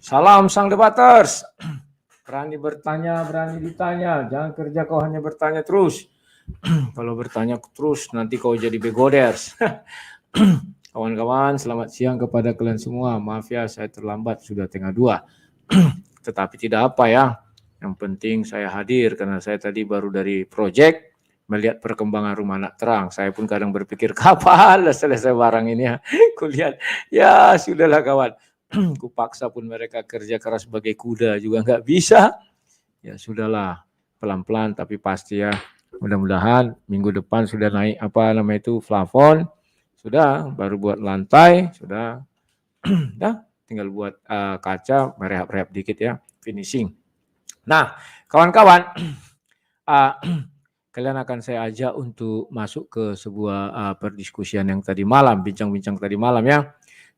Salam sang debaters. Berani bertanya, berani ditanya. Jangan kerja kau hanya bertanya terus. Kalau bertanya terus nanti kau jadi begoders. Kawan-kawan, selamat siang kepada kalian semua. Maaf ya, saya terlambat, sudah tengah 2. Tetapi tidak apa ya. Yang penting saya hadir karena saya tadi baru dari project melihat perkembangan rumah anak terang. Saya pun kadang berpikir kapan selesai barang ini ya. Kulihat, ya sudahlah kawan. Kupaksa pun mereka kerja keras sebagai kuda juga nggak bisa. Ya sudahlah, pelan-pelan tapi pasti ya. Mudah-mudahan minggu depan sudah naik plafon, sudah baru buat lantai, sudah, dah tinggal buat kaca, merehab-rehab dikit ya, finishing. Nah, kawan-kawan, kalian akan saya ajak untuk masuk ke sebuah perdiskusian yang tadi malam, bincang-bincang tadi malam ya.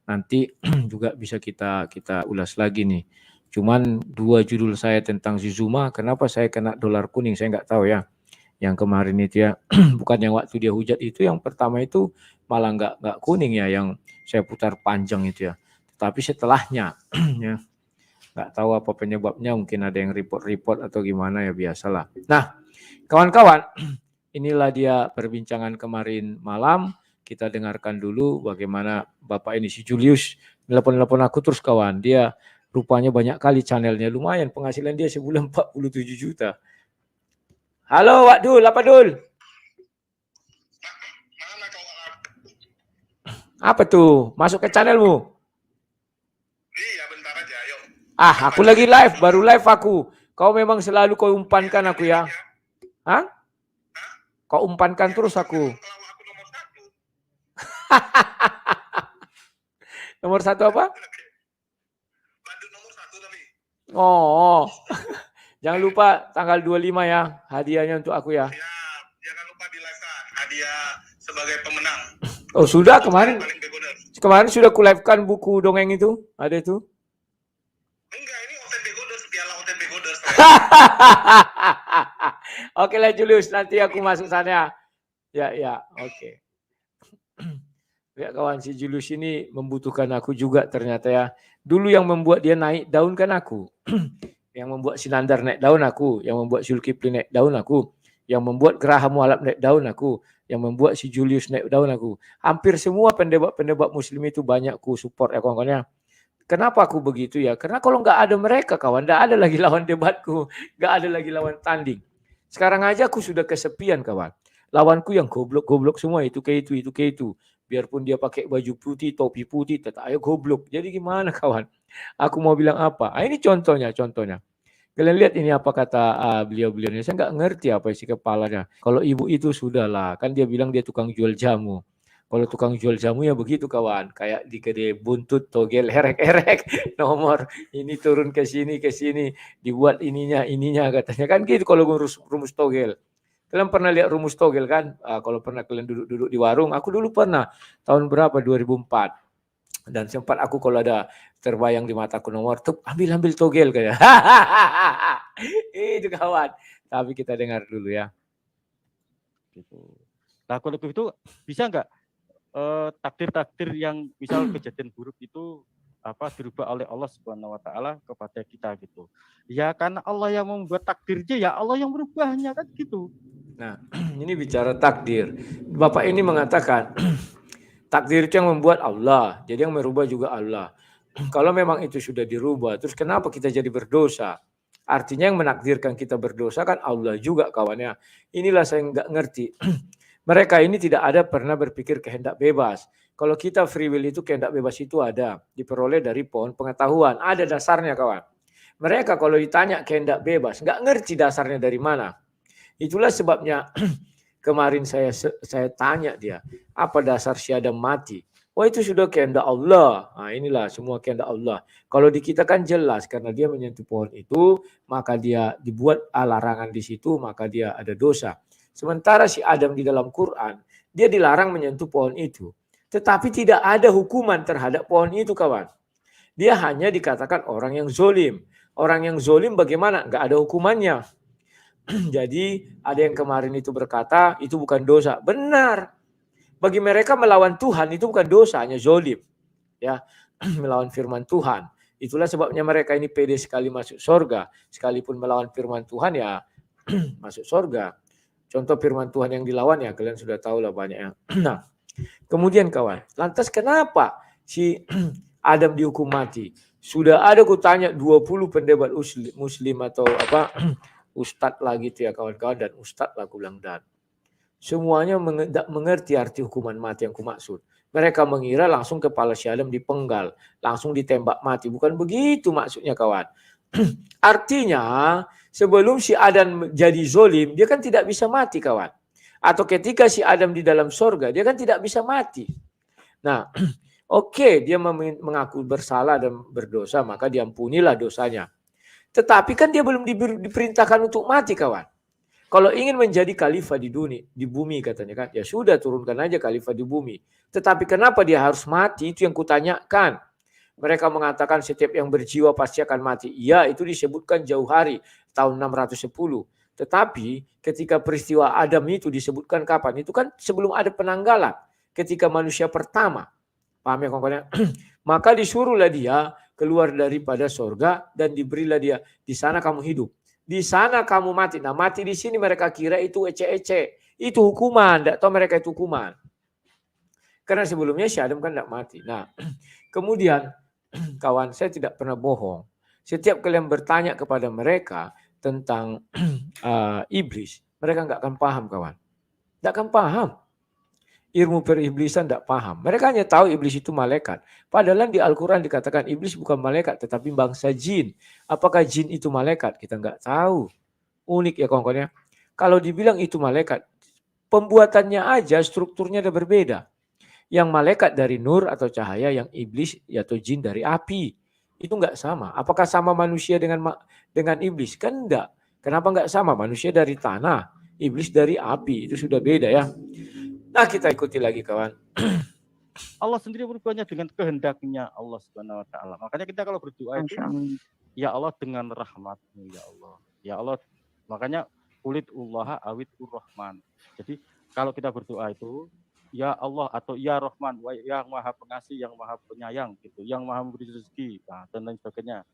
Nanti juga bisa kita ulas lagi nih. Cuman 2 judul saya tentang Zizuma, kenapa saya kena dolar kuning, saya nggak tahu ya. Yang kemarin itu ya, bukan yang waktu dia hujat itu, yang pertama itu malah nggak kuning ya, yang saya putar panjang itu ya. Tapi setelahnya, ya, nggak tahu apa penyebabnya, mungkin ada yang report atau gimana ya, biasalah. Nah, kawan-kawan, inilah dia perbincangan kemarin malam. Kita dengarkan dulu bagaimana Bapak ini, si Julius, nelpon aku terus kawan. Dia rupanya banyak kali channelnya, lumayan penghasilan dia sebulan 47 juta. Halo Wak Dul, apa Dul? Apa tuh? Masuk ke channelmu? Iya, bentar aja, ayo. Aku lagi live, baru live aku. Kau memang selalu kau umpankan aku ya. Hah? Kau umpankan terus aku. Nomor 1 apa? Bandung nomor 1 tapi. Oh. Jangan lupa tanggal 25 ya, hadiahnya untuk aku ya. Siap, jangan lupa di live-kan hadiah sebagai pemenang. Oh sudah, kemarin sudah ku-live-kan buku dongeng itu, ada itu. Enggak, ini OTB Goders, piala OTB Goders. Oke lah Julius, nanti aku masuk sana. Ya, oke. Ya kawan, si Julius ini membutuhkan aku juga ternyata ya. Dulu yang membuat dia naik daun kan aku. Yang membuat Sinandar naik daun aku, yang membuat Zulkifli naik daun aku, yang membuat Geraham Mualaf naik daun aku, yang membuat si Julius naik daun aku. Hampir semua pendebat muslim itu banyak ku support ya kawan-kawannya. Kenapa aku begitu ya? Karena kalau nggak ada mereka kawan, nggak ada lagi lawan debatku, nggak ada lagi lawan tanding. Sekarang aja aku sudah kesepian kawan. Lawanku yang goblok-goblok semua, itu ke itu. Biarpun dia pakai baju putih, topi putih, tetap ayo goblok. Jadi gimana kawan? Aku mau bilang apa? Ini contohnya. Kalian lihat ini apa kata beliau-beliau ini. Saya nggak ngerti apa isi kepalanya. Kalau ibu itu sudahlah, kan dia bilang dia tukang jual jamu. Kalau tukang jual jamu ya begitu kawan. Kayak di kedai buntut, togel, erek-erek. Nomor ini turun ke sini, dibuat ininya katanya. Kan gitu kalau ngurus rumus togel. Kalian pernah lihat rumus togel kan? Kalau pernah kalian duduk-duduk di warung. Aku dulu pernah. Tahun berapa? 2004. Dan sempat aku kalau ada terbayang di mataku nomor, tuh ambil togel kayak. Itu kawan. Tapi kita dengar dulu ya. Gitu. Nah kalau itu bisa nggak takdir-takdir yang misal kejadian buruk itu dirubah oleh Allah Subhanahu Wa Taala kepada kita gitu? Ya karena Allah yang membuat takdirnya, ya Allah yang merubahnya kan gitu. Nah ini bicara takdir. Bapak ini mengatakan takdir itu yang membuat Allah, jadi yang merubah juga Allah. Kalau memang itu sudah dirubah, terus kenapa kita jadi berdosa? Artinya yang menakdirkan kita berdosa kan Allah juga kawannya. Inilah saya nggak ngerti. Mereka ini tidak ada pernah berpikir kehendak bebas. Kalau kita free will itu kehendak bebas itu ada. Diperoleh dari pohon pengetahuan. Ada dasarnya kawan. Mereka kalau ditanya kehendak bebas, nggak ngerti dasarnya dari mana. Itulah sebabnya kemarin saya tanya dia, apa dasar si Adam mati? Wah itu sudah kehendak Allah. Nah inilah semua kehendak Allah. Kalau di kita kan jelas karena dia menyentuh pohon itu, maka dia dibuat larangan di situ, maka dia ada dosa. Sementara si Adam di dalam Quran, dia dilarang menyentuh pohon itu. Tetapi tidak ada hukuman terhadap pohon itu kawan. Dia hanya dikatakan orang yang zolim. Orang yang zolim bagaimana? Nggak ada hukumannya. Jadi ada yang kemarin itu berkata itu bukan dosa. Benar. Bagi mereka melawan Tuhan itu bukan dosa, hanya zolim. Ya, melawan firman Tuhan. Itulah sebabnya mereka ini pede sekali masuk surga. Sekalipun melawan firman Tuhan ya masuk surga. Contoh firman Tuhan yang dilawan ya kalian sudah tahu lah banyaknya. Nah, kemudian kawan, lantas kenapa si Adam dihukum mati? Sudah ada kutanya 20 pendebat muslim atau apa ustadz lah gitu ya kawan-kawan, dan ustadz lah aku bilang, dan semuanya tidak mengerti arti hukuman mati yang kumaksud. Mereka mengira langsung kepala si Adam dipenggal, langsung ditembak mati. Bukan begitu maksudnya kawan. Artinya sebelum si Adam jadi zolim, dia kan tidak bisa mati kawan. Atau ketika si Adam di dalam sorga, dia kan tidak bisa mati. Nah, oke, dia mengaku bersalah dan berdosa, maka diampunilah dosanya. Tetapi kan dia belum diperintahkan untuk mati kawan. Kalau ingin menjadi khalifah di dunia, di bumi katanya kan, ya sudah turunkan aja khalifah di bumi. Tetapi kenapa dia harus mati? Itu yang kutanyakan. Mereka mengatakan setiap yang berjiwa pasti akan mati. Iya, itu disebutkan jauh hari, tahun 610. Tetapi ketika peristiwa Adam itu disebutkan kapan? Itu kan sebelum ada penanggalan. Ketika manusia pertama. Paham ya kawan-kawan? Maka disuruhlah dia keluar daripada sorga dan diberilah dia, di sana kamu hidup. Di sana kamu mati. Nah, mati di sini mereka kira itu ece-ece. Itu hukuman. Tidak tahu mereka itu hukuman. Karena sebelumnya si Adam kan tidak mati. Nah, kemudian kawan, saya tidak pernah bohong. Setiap kalian bertanya kepada mereka tentang iblis, mereka nggak akan paham kawan. Tidak akan paham. Ilmu periblisan tidak paham. Mereka hanya tahu iblis itu malaikat. Padahal di Al-Quran dikatakan iblis bukan malaikat tetapi bangsa jin. Apakah jin itu malaikat? Kita nggak tahu. Unik ya kawan-kawan ya. Kalau dibilang itu malaikat, pembuatannya aja strukturnya ada berbeda. Yang malaikat dari nur atau cahaya, yang iblis atau jin dari api. Itu nggak sama. Apakah sama manusia dengan iblis? Kan enggak. Kenapa nggak sama? Manusia dari tanah, iblis dari api. Itu sudah beda ya. Nah, kita ikuti lagi kawan. Allah sendiri berubahnya dengan kehendaknya Allah Subhanahu wa taala. Makanya kita kalau berdoa itu ya Allah dengan rahmat-Mu ya Allah. Ya Allah, makanya kulit Allah awit rahman. Jadi kalau kita berdoa itu ya Allah atau ya Rahman, yang Maha Pengasih, yang Maha Penyayang gitu, yang Maha memberi rezeki, nah, dan lain sebagainya.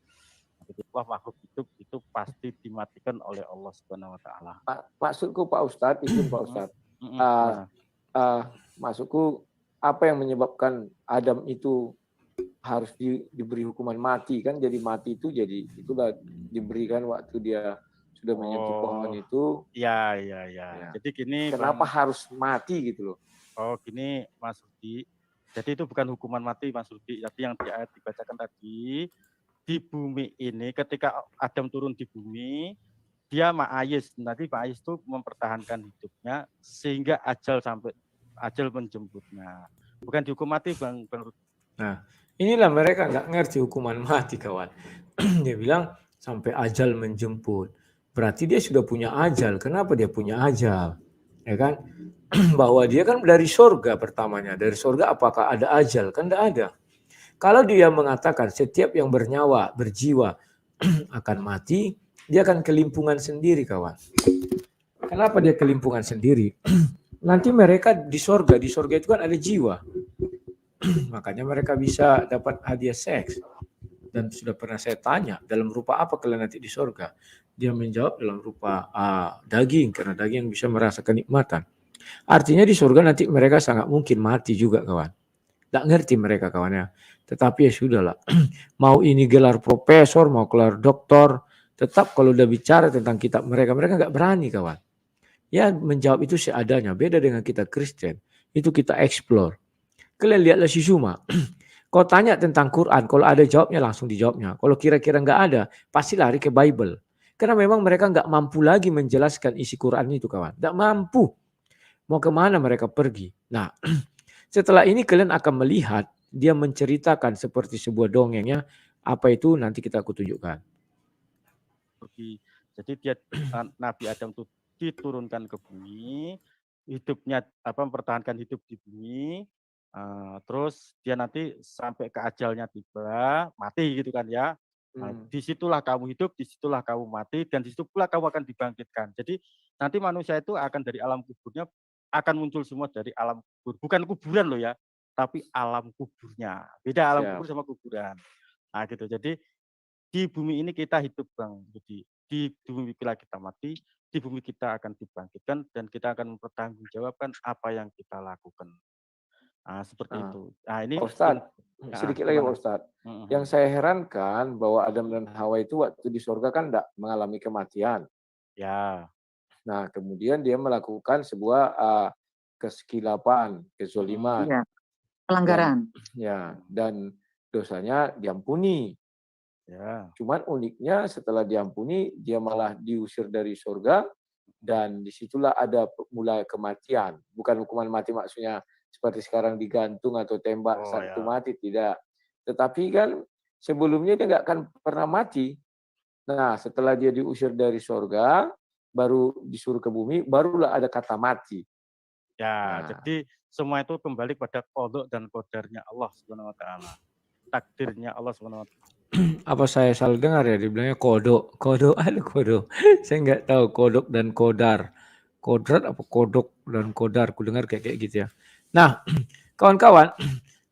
Wah, makhluk hidup itu pasti dimatikan oleh Allah Subhanahu wa taala. Maksudku Pak Ustadz, itu Pak Ustadz. Maksudku apa yang menyebabkan Adam itu harus diberi hukuman mati kan? Jadi mati itu jadi itulah diberikan waktu dia sudah menyentuh pohon itu. Ya. Jadi gini. Kenapa harus mati gitu loh? Oh gini Mas Rudi. Jadi itu bukan hukuman mati Mas Rudi. Tapi yang di ayat dibacakan tadi, di bumi ini ketika Adam turun di bumi, dia ma'ayis. Nanti ma'ayis itu mempertahankan hidupnya sehingga ajal menjemputnya. Bukan dihukum mati Bang Rudi. Nah, inilah mereka nggak ngerti hukuman mati kawan. Dia bilang sampai ajal menjemput. Berarti dia sudah punya ajal. Kenapa dia punya ajal? Ya kan? Bahwa dia kan dari surga pertamanya. Dari surga apakah ada ajal? Kan tidak ada. Kalau dia mengatakan setiap yang bernyawa, berjiwa akan mati, dia akan kelimpungan sendiri kawan. Kenapa dia kelimpungan sendiri? Nanti mereka di surga itu kan ada jiwa. Makanya mereka bisa dapat hadiah seks. Dan sudah pernah saya tanya, dalam rupa apa kalian nanti di surga? Dia menjawab dalam rupa daging, karena daging yang bisa merasa kenikmatan. Artinya di surga nanti mereka sangat mungkin mati juga kawan. Tak ngerti mereka kawannya. Tetapi ya sudahlah. Mau ini gelar profesor, mau gelar doktor, tetap kalau udah bicara tentang kitab mereka nggak berani kawan. Ya menjawab itu seadanya. Beda dengan kita Kristen. Itu kita explore. Kalian lihatlah si Zuma. Kau tanya tentang Quran, kalau ada jawabnya langsung dijawabnya. Kalau kira-kira nggak ada, pasti lari ke Bible. Karena memang mereka nggak mampu lagi menjelaskan isi Quran itu kawan. Nggak mampu. Mau kemana mereka pergi. Nah, setelah ini kalian akan melihat dia menceritakan seperti sebuah dongengnya. Apa itu nanti kita aku tunjukkan. Jadi dia Nabi Adam itu diturunkan ke bumi, hidupnya mempertahankan hidup di bumi, terus dia nanti sampai ke ajalnya tiba, mati gitu kan ya. Disitulah kamu hidup, disitulah kamu mati, dan disitu pula kamu akan dibangkitkan. Jadi nanti manusia itu akan dari alam kuburnya, akan muncul semua dari alam kubur. Bukan kuburan loh ya, tapi alam kuburnya. Beda alam kubur sama kuburan. Nah, gitu. Jadi di bumi ini kita hidup, Bang Budi. Di bumi bila kita mati, di bumi kita akan dibangkitkan dan kita akan mempertanggungjawabkan apa yang kita lakukan. Nah, seperti Nah, itu. Nah, ini Pak Ustadz, sedikit lagi Pak gimana? Ustadz. Yang saya herankan bahwa Adam dan Hawa itu waktu di surga kan tidak mengalami kematian. Ya, Nah, kemudian dia melakukan sebuah kesekilapan, kezoliman, Iya, pelanggaran. dan dosanya diampuni. ya. Cuman uniknya setelah diampuni, dia malah diusir dari surga dan disitulah ada mulai kematian. Bukan hukuman mati maksudnya seperti sekarang digantung atau tembak Oh, saat itu ya. mati, tidak. Tetapi kan sebelumnya dia nggak akan pernah mati. Nah, setelah dia diusir dari surga, baru disuruh ke bumi, barulah ada kata mati. Ya, Nah. jadi semua itu kembali pada qadha dan qadarnya Allah Subhanahu wa taala. Takdirnya Allah Subhanahu wa taala. Apa saya salah dengar ya, dibilangnya kodok. Ada kodok. Saya nggak tahu kodok dan kodar. Kodrat apa kodok dan kodar, ku dengar kayak gitu ya. Nah, kawan-kawan,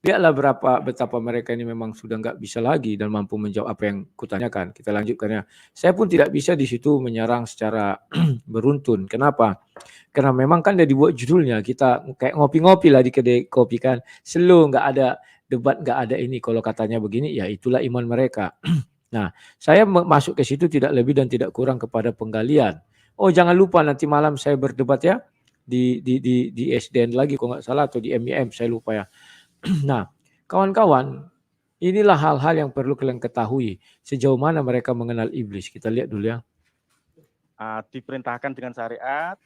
lihatlah betapa mereka ini memang sudah nggak bisa lagi dan mampu menjawab apa yang kutanyakan. Kita lanjutkan ya. Saya pun tidak bisa di situ menyerang secara beruntun. Kenapa? Karena memang kan dia dibuat judulnya, kita kayak ngopi-ngopi lah di kedai kopi kan. Slow, nggak ada debat, nggak ada ini. Kalau katanya begini, ya itulah iman mereka. Nah, saya masuk ke situ tidak lebih dan tidak kurang kepada penggalian. Oh, jangan lupa nanti malam saya berdebat ya di SDN lagi kalau nggak salah atau di MIM, saya lupa ya. Nah, kawan-kawan, inilah hal-hal yang perlu kalian ketahui sejauh mana mereka mengenal iblis. Kita lihat dulu ya. Diperintahkan dengan syariat.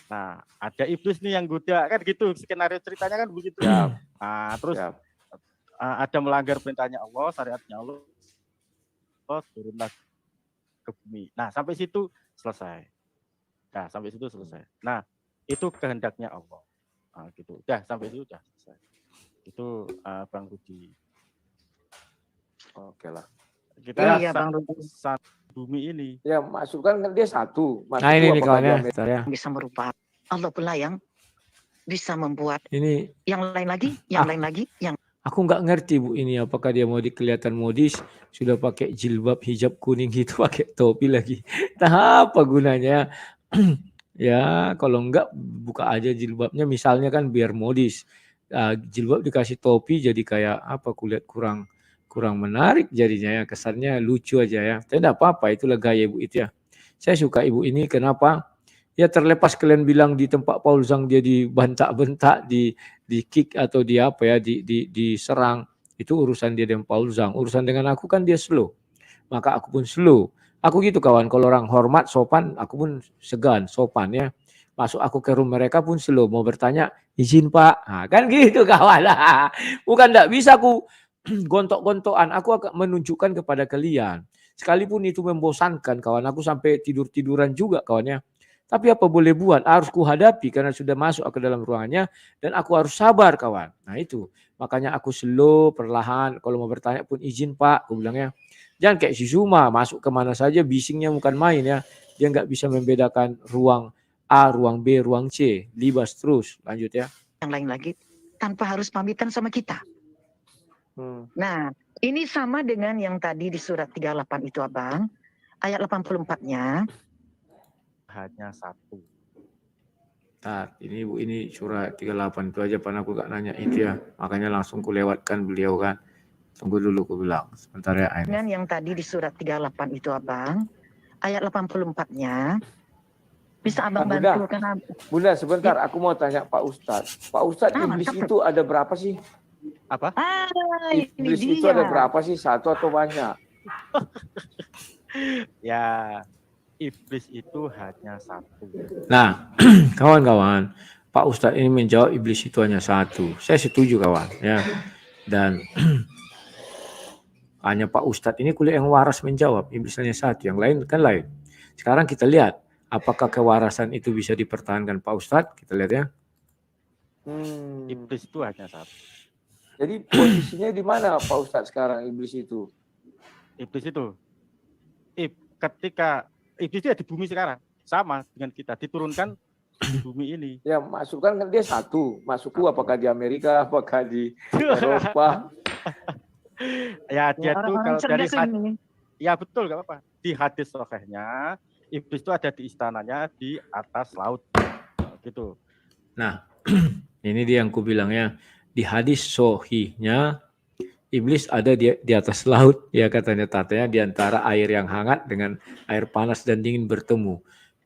Nah, ada iblis nih yang goda kan gitu. Skenario ceritanya kan begitu. Ya. Terus ada melanggar perintahnya Allah, syariatnya Allah, turunlah ke bumi. Nah, sampai situ selesai. Nah, itu kehendaknya Allah. Gitu. Udah sampai situ udah selesai. Itu Bang Budi. Oke lah. Kita Iya, Bang Budi. satu bumi ini. Ya, masukkan kan dia satu. Nah, ini nih kawannya. Bisa merubah. Allah pula yang bisa membuat Ini yang lain lagi, yang lain lagi, yang aku nggak ngerti Bu ini apakah dia mau kelihatan modis, sudah pakai jilbab hijab kuning gitu, pakai topi lagi. Entah apa gunanya. Ya, kalau enggak buka aja jilbabnya misalnya kan biar modis. Jilbab dikasih topi jadi kayak apa, kulihat kurang menarik jadinya ya, kesannya lucu aja ya. Tidak apa-apa, itulah gaya Ibu itu ya. Saya suka Ibu ini kenapa? Ya terlepas kalian bilang di tempat Paul Zhang dia dibentak-bentak, di kick atau di apa ya, diserang, itu urusan dia dengan Paul Zhang. Urusan dengan aku kan dia slow. Maka aku pun slow. Aku gitu kawan, kalau orang hormat, sopan, aku pun segan, sopan ya. Masuk aku ke room mereka pun slow, mau bertanya, izin Pak. Nah, kan gitu kawan. Bukan enggak bisa aku gontok-gontokan, aku akan menunjukkan kepada kalian. Sekalipun itu membosankan kawan, aku sampai tidur-tiduran juga kawannya. Tapi apa boleh buat, harus kuhadapi karena sudah masuk ke dalam ruangannya dan aku harus sabar kawan. Nah itu, makanya aku slow, perlahan, kalau mau bertanya pun izin Pak, aku bilangnya. Jangan kayak si Zuma, masuk kemana saja bisingnya bukan main ya. Dia nggak bisa membedakan ruang A, ruang B, ruang C. Libas terus, lanjut ya. yang lain lagi tanpa harus pamitan sama kita. Nah, ini sama dengan yang tadi di surat 38 itu Abang. Ayat 84-nya. Hanya satu. Nah, ini Bu, ini surat 38 itu aja, pan aku gak nanya itu ya. Makanya langsung ku lewatkan beliau kan. Tunggu dulu ku bilang, sebentar ya. Dengan yang tadi di surat 38 itu Abang. Ayat 84-nya. Bisa Abang bantu kan? Bunda, sebentar aku mau tanya Pak Ustadz. Pak Ustadz, iblis itu ada berapa sih? Apa? Iblis itu ada berapa sih? Satu atau banyak? Ya, iblis itu hanya satu. Nah, kawan-kawan, Pak Ustadz ini menjawab iblis itu hanya satu. Saya setuju kawan, ya. Dan hanya Pak Ustadz ini kuliah yang waras menjawab, iblis hanya satu, yang lain kan lain. Sekarang kita lihat, apakah kewarasan itu bisa dipertahankan Pak Ustadz? Kita lihat ya. Iblis itu hanya satu. Jadi posisinya di mana Pak Ustadz sekarang iblis itu? Iblis itu, ketika iblis itu di bumi sekarang, sama dengan kita, diturunkan di bumi ini. Ya masukkan kan dia satu. Masukku apakah di Amerika, apakah di Eropa? Ya Ya, dia tuh orang-orang kalau dari cerdas ini. ya betul nggak apa-apa. Di hadis sahihnya iblis itu ada di istananya di atas laut gitu. Nah, ini dia yang kubilang ya. Di hadis sohihnya iblis ada di atas laut, ya katanya di antara air yang hangat dengan air panas dan dingin bertemu.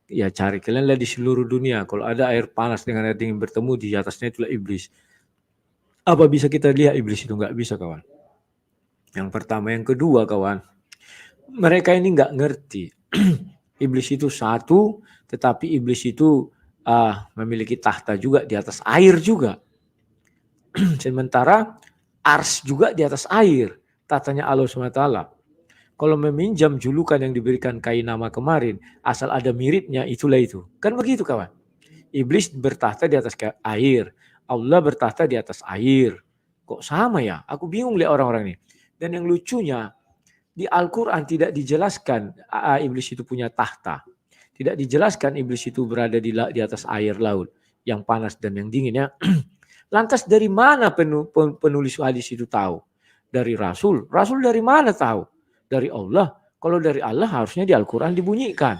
Ya cari kalian lihat di seluruh dunia, kalau ada air panas dengan air dingin bertemu, di atasnya itulah iblis. Apa bisa kita lihat iblis itu? Nggak bisa, kawan. Yang pertama, yang kedua, kawan, mereka ini nggak ngerti. Iblis itu satu, tetapi iblis itu memiliki tahta juga di atas air juga. Sementara ars juga di atas air, tatanya Allah SWT. Kalau meminjam julukan yang diberikan Kainama kemarin, asal ada miripnya, itulah itu. Kan begitu, kawan. Iblis bertahta di atas air, Allah bertahta di atas air. Kok sama ya? Aku bingung lihat orang-orang ini. Dan yang lucunya, di Al-Quran tidak dijelaskan iblis itu punya tahta. Tidak dijelaskan iblis itu berada di atas air laut yang panas dan yang dingin ya. Lantas dari mana penulis hadis itu tahu? Dari Rasul. Rasul dari mana tahu? Dari Allah. Kalau dari Allah harusnya di Al-Quran dibunyikan.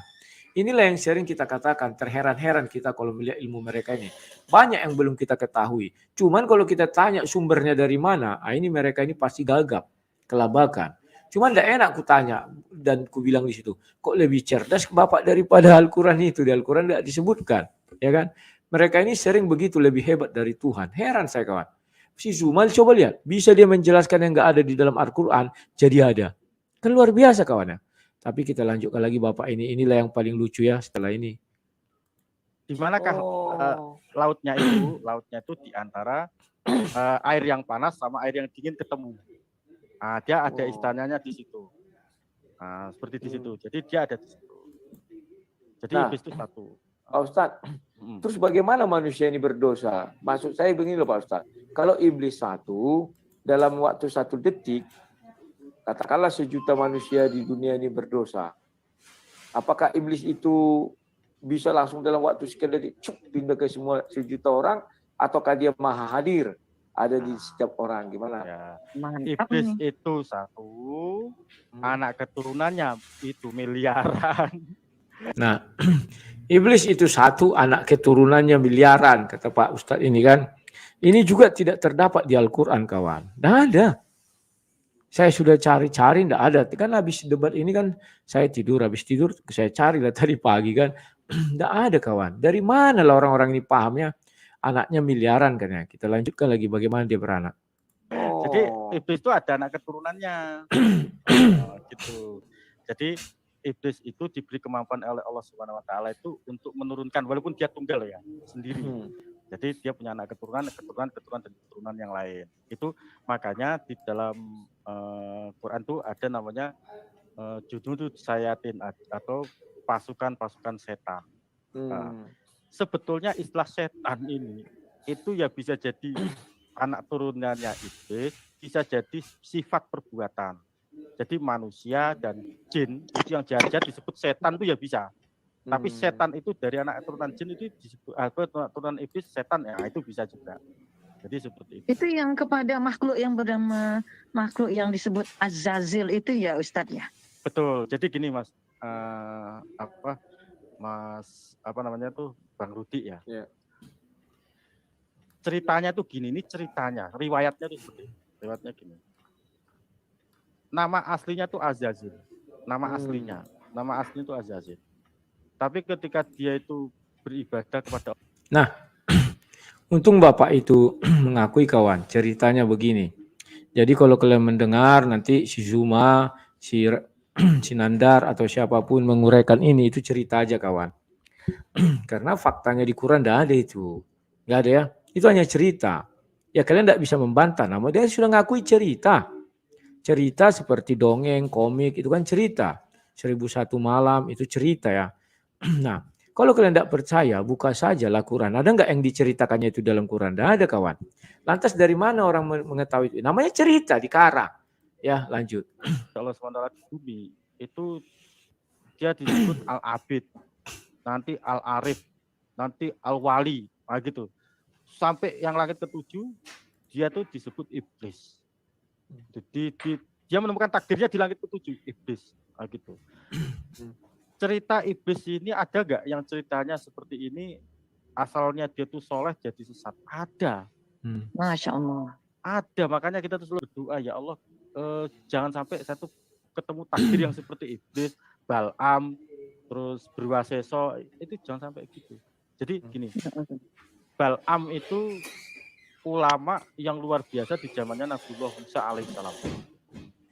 Inilah yang sering kita katakan, terheran-heran kita kalau melihat ilmu mereka ini. Banyak yang belum kita ketahui. Cuman kalau kita tanya sumbernya dari mana, ini mereka ini pasti gagap, kelabakan. Cuman tidak enak ku tanya dan ku bilang di situ, kok lebih cerdas Bapak daripada Al-Quran itu? Di Al-Quran tidak disebutkan, ya kan? Mereka ini sering begitu lebih hebat dari Tuhan. Heran saya kawan. Si Zumal coba lihat, bisa dia menjelaskan yang nggak ada di dalam Al-Quran, jadi ada. Kan luar biasa kawan ya. Tapi kita lanjutkan lagi Bapak ini. Inilah yang paling lucu ya setelah ini. Di manakah lautnya itu? Lautnya itu di antara air yang panas sama air yang dingin ketemu. Dia ada istananya di situ. Seperti di situ. Jadi dia ada di situ. Jadi iblis itu satu. Pak Ustadz, terus bagaimana manusia ini berdosa? Maksud saya begini loh Pak Ustadz. Kalau iblis satu, dalam waktu 1 detik, katakanlah 1 juta manusia di dunia ini berdosa. Apakah iblis itu bisa langsung dalam waktu sekian detik pindah ke semua 1 juta orang? Ataukah dia maha hadir? Ada di setiap orang, gimana? Ya. Iblis itu satu, anak keturunannya itu miliaran. Nah, iblis itu satu, anak keturunannya miliaran, kata Pak Ustadz ini kan. Ini juga tidak terdapat di Al-Quran, kawan. Tidak ada. Saya sudah cari-cari, tidak ada. Kan habis debat ini kan, saya tidur, habis tidur saya cari lah tadi pagi kan. Tidak ada, kawan. Dari mana lah orang-orang ini pahamnya? Anaknya miliaran kan ya. Kita lanjutkan lagi bagaimana dia beranak. Jadi iblis itu ada anak keturunannya. Gitu. Jadi iblis itu diberi kemampuan oleh Allah Subhanahu wa taala itu untuk menurunkan walaupun dia tunggal ya, sendiri. Jadi dia punya anak keturunan dan keturunan yang lain. Itu makanya di dalam Quran itu ada namanya judul sayatin atau pasukan-pasukan setan. Sebetulnya istilah setan ini itu ya bisa jadi anak turunannya iblis, bisa jadi sifat perbuatan. Jadi manusia dan jin itu yang jahat disebut setan itu ya bisa. Tapi setan itu dari anak turunan jin itu disebut turunan iblis setan ya itu bisa juga. Jadi seperti itu. Itu yang kepada makhluk yang bernama makhluk yang disebut Azazil itu ya Ustadz ya. Betul. Jadi gini Mas apa namanya tuh Bang Rudi ya. Yeah. Ceritanya tuh gini, ini ceritanya, riwayatnya tuh seperti ini. Riwayatnya gini. Nama aslinya tuh Azazil. Nama aslinya tuh Azazil. Tapi ketika dia itu beribadah kepada Nah, untung Bapak itu mengakui kawan, ceritanya begini. Jadi kalau kalian mendengar nanti si Zuma, si Nandar atau siapapun menguraikan ini, itu cerita aja kawan. Karena faktanya di Quran tidak ada itu. Nggak ada ya. Itu hanya cerita. Ya kalian tidak bisa membantah. Namun dia sudah ngakui cerita. Cerita seperti dongeng, komik, itu kan cerita. 1001 malam itu cerita ya. Nah, kalau kalian tidak percaya, buka saja lah Quran. Ada nggak yang diceritakannya itu dalam Quran? Tidak ada kawan. Lantas dari mana orang mengetahui itu? Namanya cerita, dikarang. Ya, lanjut. Allah SWT di bumi, itu dia disebut Al-Abid, nanti Al-Arif, nanti Al-Wali, gitu. Sampai yang langit ke-7, dia tuh disebut iblis. Jadi dia menemukan takdirnya di langit ketujuh, iblis. Nah, gitu. Cerita iblis ini ada nggak yang ceritanya seperti ini? Asalnya dia tuh soleh jadi sesat. Ada. Masya Allah. Ada, makanya kita tuh selalu berdoa, ya Allah, jangan sampai saya tuh ketemu takdir yang seperti iblis, Bal'am, terus Berwaseso, itu jangan sampai gitu. Jadi gini, Bal'am itu ulama yang luar biasa di zamannya Nabiullah Musa alaihissalam.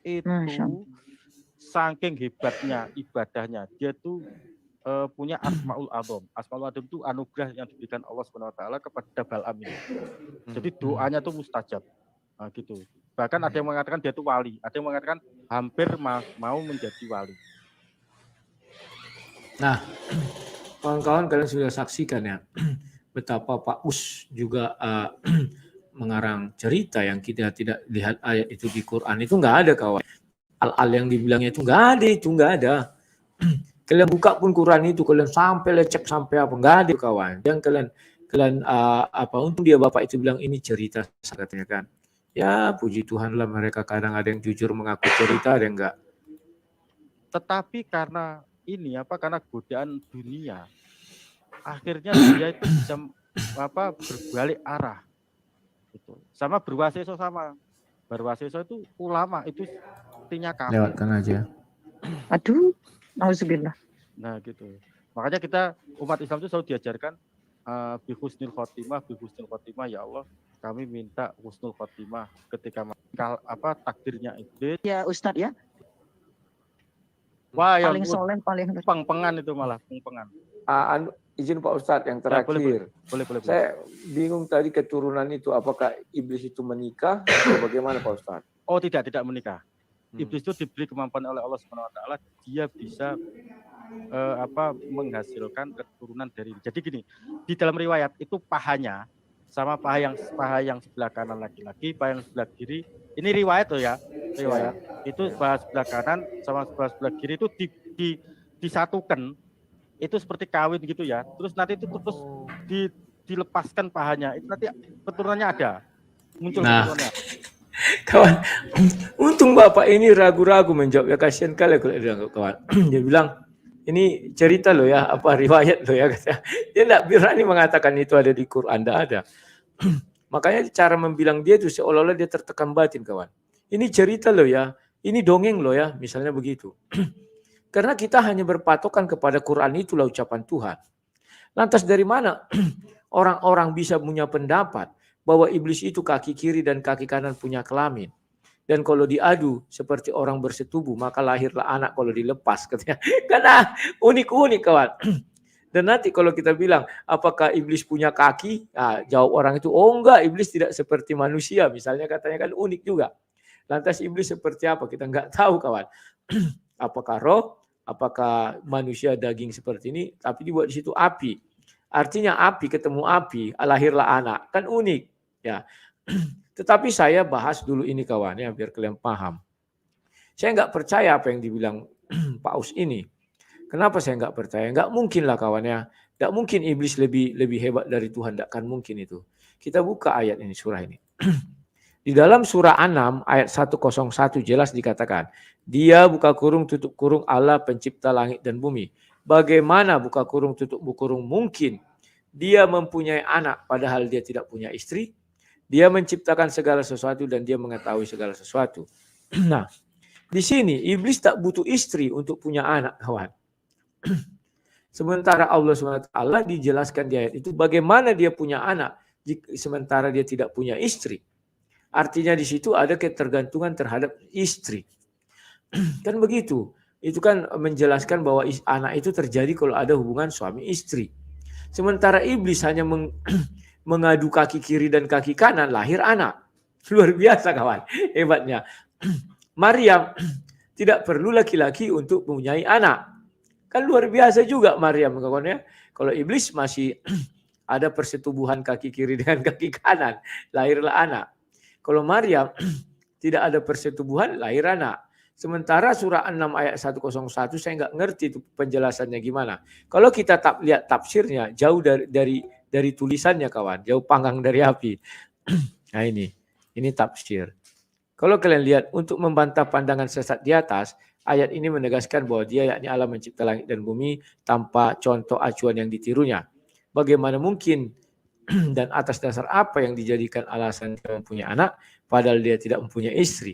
Itu saking hebatnya ibadahnya, dia tuh punya Asmaul Adzam. Asmaul Adzam itu anugerah yang diberikan Allah SWT kepada Bal'am ini. Jadi doanya tuh mustajab. Nah, gitu. Bahkan ada yang mengatakan dia itu wali, ada yang mengatakan hampir mau menjadi wali. Nah, kawan-kawan kalian sudah saksikan ya betapa Pak Us juga mengarang cerita yang kita tidak lihat ayat itu di Quran. Itu nggak ada, kawan. Al-al yang dibilangnya itu nggak ada. Kalian buka pun Quran itu, kalian sampai lecek sampai apa, nggak ada, kawan. Yang kalian untung dia bapak itu bilang ini cerita, katanya kan. Ya puji Tuhan lah, mereka kadang ada yang jujur mengaku cerita, ada yang enggak. Tetapi karena karena godaan dunia, akhirnya dia itu bisa berbalik arah. Gitu. Sama Berwaseso sama. Berwaseso itu ulama, itu artinya kafir. Lewatkan aja. Aduh, nauzubillah. Nah gitu. Makanya kita umat Islam itu selalu diajarkan bihusnul khotimah, ya Allah, kami minta husnul khotimah ketika takdirnya iblis. Ya Ustadz ya. Wah, paling yang soleh, paling peng-pengan itu malah peng-pengan. Izin Pak Ustadz yang terakhir. Boleh. Saya bingung tadi keturunan itu, apakah iblis itu menikah atau bagaimana Pak Ustadz? Oh, tidak menikah. Iblis itu diberi kemampuan oleh Allah SWT, dia bisa menghasilkan keturunan dari. Jadi gini, di dalam riwayat itu pahanya sama paha yang sebelah kanan laki-laki, paha yang sebelah kiri. Ini riwayat loh ya, riwayat. Itu paha sebelah kanan sama sebelah kiri itu disatukan. Itu seperti kawin gitu ya. Terus nanti itu terus dilepaskan pahanya. Itu nanti keturunannya ada. Muncul keturunannya. Kawan, untung Bapak ini ragu-ragu menjawab, ya kasihan kali kawan. Dia bilang, ini cerita loh ya, riwayat loh ya. Dia tidak berani mengatakan itu ada di Quran, tidak ada. Makanya cara membilang dia itu seolah-olah dia tertekan batin, kawan. Ini cerita loh ya, ini dongeng loh ya, misalnya begitu. Karena kita hanya berpatokan kepada Quran, itulah ucapan Tuhan. Lantas dari mana orang-orang bisa punya pendapat bahwa iblis itu kaki kiri dan kaki kanan punya kelamin? Dan kalau diadu seperti orang bersetubuh, maka lahirlah anak kalau dilepas, katanya. Karena unik-unik, kawan. Dan nanti kalau kita bilang, apakah iblis punya kaki? Nah, jawab orang itu, oh enggak, iblis tidak seperti manusia. Misalnya katanya kan unik juga. Lantas iblis seperti apa? Kita enggak tahu, kawan. Apakah roh? Apakah manusia daging seperti ini? Tapi dibuat di situ api. Artinya api ketemu api, lahirlah anak. Kan unik. Ya. Tetapi saya bahas dulu ini, kawan, ya, biar kalian paham. Saya nggak percaya apa yang dibilang Pak Us ini. Kenapa saya nggak percaya? Nggak mungkin lah, kawan, ya. Nggak mungkin iblis lebih hebat dari Tuhan. Nggak akan mungkin itu. Kita buka ayat ini, surah ini. Di dalam surah 6 ayat 101 jelas dikatakan, dia buka kurung tutup kurung Allah pencipta langit dan bumi. Bagaimana buka kurung tutup kurung mungkin dia mempunyai anak padahal dia tidak punya istri? Dia menciptakan segala sesuatu dan dia mengetahui segala sesuatu. Nah, di sini iblis tak butuh istri untuk punya anak, kawan. Sementara Allah SWT dijelaskan di ayat itu bagaimana dia punya anak sementara dia tidak punya istri. Artinya di situ ada ketergantungan terhadap istri. Kan begitu. Itu kan menjelaskan bahwa anak itu terjadi kalau ada hubungan suami istri. Sementara iblis hanya mengadu kaki kiri dan kaki kanan, lahir anak. Luar biasa, kawan. Hebatnya. Maryam tidak perlu laki-laki untuk mempunyai anak. Kan luar biasa juga Maryam, kawan, ya. Kalau iblis masih ada persetubuhan kaki kiri dengan kaki kanan, lahirlah anak. Kalau Maryam tidak ada persetubuhan, lahir anak. Sementara surah 6 ayat 101 saya nggak ngerti itu penjelasannya gimana. Kalau kita lihat tafsirnya jauh dari tulisannya, kawan, jauh panggang dari api. Nah ini tafsir. Kalau kalian lihat, untuk membantah pandangan sesat di atas, ayat ini menegaskan bahwa dia yakni Allah mencipta langit dan bumi tanpa contoh acuan yang ditirunya. Bagaimana mungkin dan atas dasar apa yang dijadikan alasan dia mempunyai anak, padahal dia tidak mempunyai istri?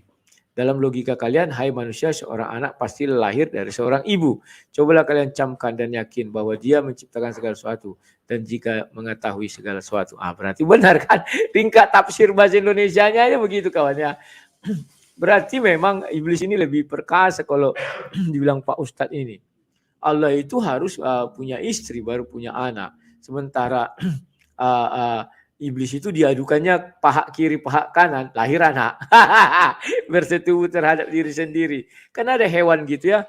Dalam logika kalian, hai manusia, seorang anak pasti lahir dari seorang ibu. Cobalah kalian camkan dan yakin bahwa dia menciptakan segala sesuatu. Dan jika mengetahui segala sesuatu. Berarti benar kan? Ringkas tafsir bahasa Indonesianya aja begitu kawannya. Berarti memang iblis ini lebih perkasa kalau dibilang Pak Ustadz ini. Allah itu harus punya istri baru punya anak. Sementara iblis itu diadukannya paha kiri, paha kanan, lahir anak. Bersetubuh terhadap diri sendiri. Kan ada hewan gitu ya.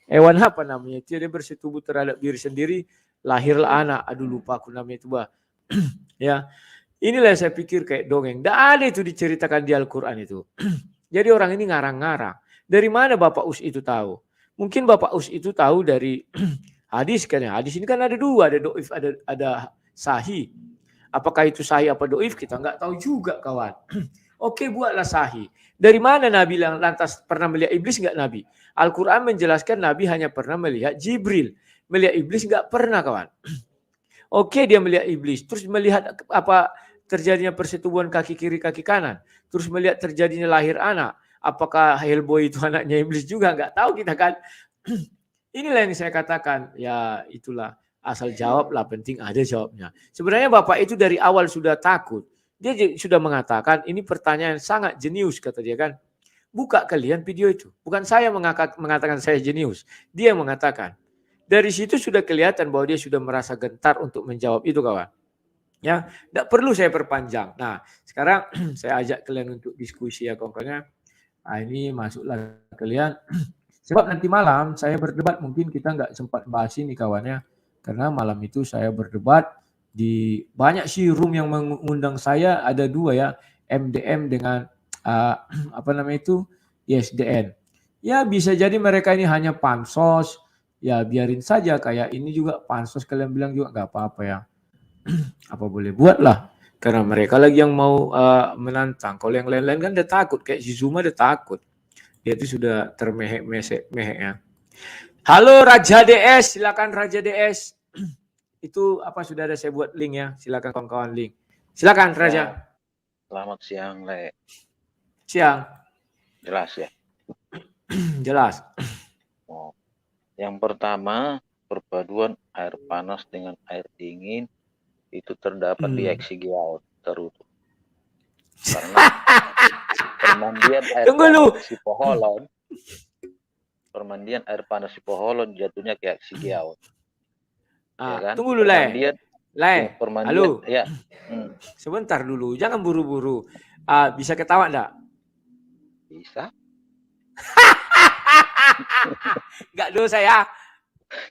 Hewan apa namanya? Itu dia bersetubuh terhadap diri sendiri, lahirlah anak. Aduh lupa aku namanya itu, Bah. Ya. Inilah yang saya pikir kayak dongeng. Tidak ada itu diceritakan di Al-Quran itu. Jadi orang ini ngarang-ngarang. Dari mana Bapak Us itu tahu? Mungkin Bapak Us itu tahu dari hadis kan ya. Hadis ini kan ada dua, ada doif, ada sahih. Apakah itu sahih apa doif kita nggak tahu juga kawan. Oke, buatlah sahih. Dari mana Nabi lantas pernah melihat iblis nggak Nabi? Al-Quran menjelaskan Nabi hanya pernah melihat Jibril. Melihat iblis nggak pernah kawan. Oke, dia melihat iblis. Terus melihat apa terjadinya persetubuhan kaki kiri kaki kanan. Terus melihat terjadinya lahir anak. Apakah Hellboy itu anaknya iblis juga? Nggak tahu kita kan. Inilah yang saya katakan. Ya itulah. Asal jawab lah, penting ada jawabnya. Sebenarnya Bapak itu dari awal sudah takut. Dia sudah mengatakan ini pertanyaan sangat jenius kata dia kan. Buka kalian video itu. Bukan saya mengatakan saya jenius. Dia yang mengatakan. Dari situ sudah kelihatan bahwa dia sudah merasa gentar untuk menjawab itu kawan. Ya, tidak perlu saya perpanjang. Nah, sekarang saya ajak kalian untuk diskusi ya kawan-kawannya. Nah, ini masuklah kalian. Sebab nanti malam saya berdebat mungkin kita nggak sempat bahas ini kawannya. Karena malam itu saya berdebat di banyak sih room yang mengundang saya, ada dua ya, MDM dengan apa namanya itu ISDN. Ya bisa jadi mereka ini hanya pansos, ya biarin saja kayak ini juga pansos kalian bilang juga nggak apa-apa ya. Apa boleh buatlah karena mereka lagi yang mau menantang. Kalau yang lain-lain kan udah takut, kayak si Zuma udah takut. Dia itu sudah termehek-mehek ya. Halo Raja DS, silakan Raja DS. Itu apa sudah ada saya buat link ya. Silakan kawan-kawan link. Silakan Raja. Selamat siang, Le. Siang. Jelas ya. Jelas. Oh. Yang pertama, perpaduan air panas dengan air dingin itu terdapat di Exigeaut terutuh. Karena permandian air panas si Poholon, permandian air panas si Poholon jatuhnya ke Exigeaut. Ya kan? Tunggu dulu, Le. Halo. Ya. Sebentar dulu, jangan buru-buru. Bisa ketawa enggak? Bisa. Enggak dosa ya?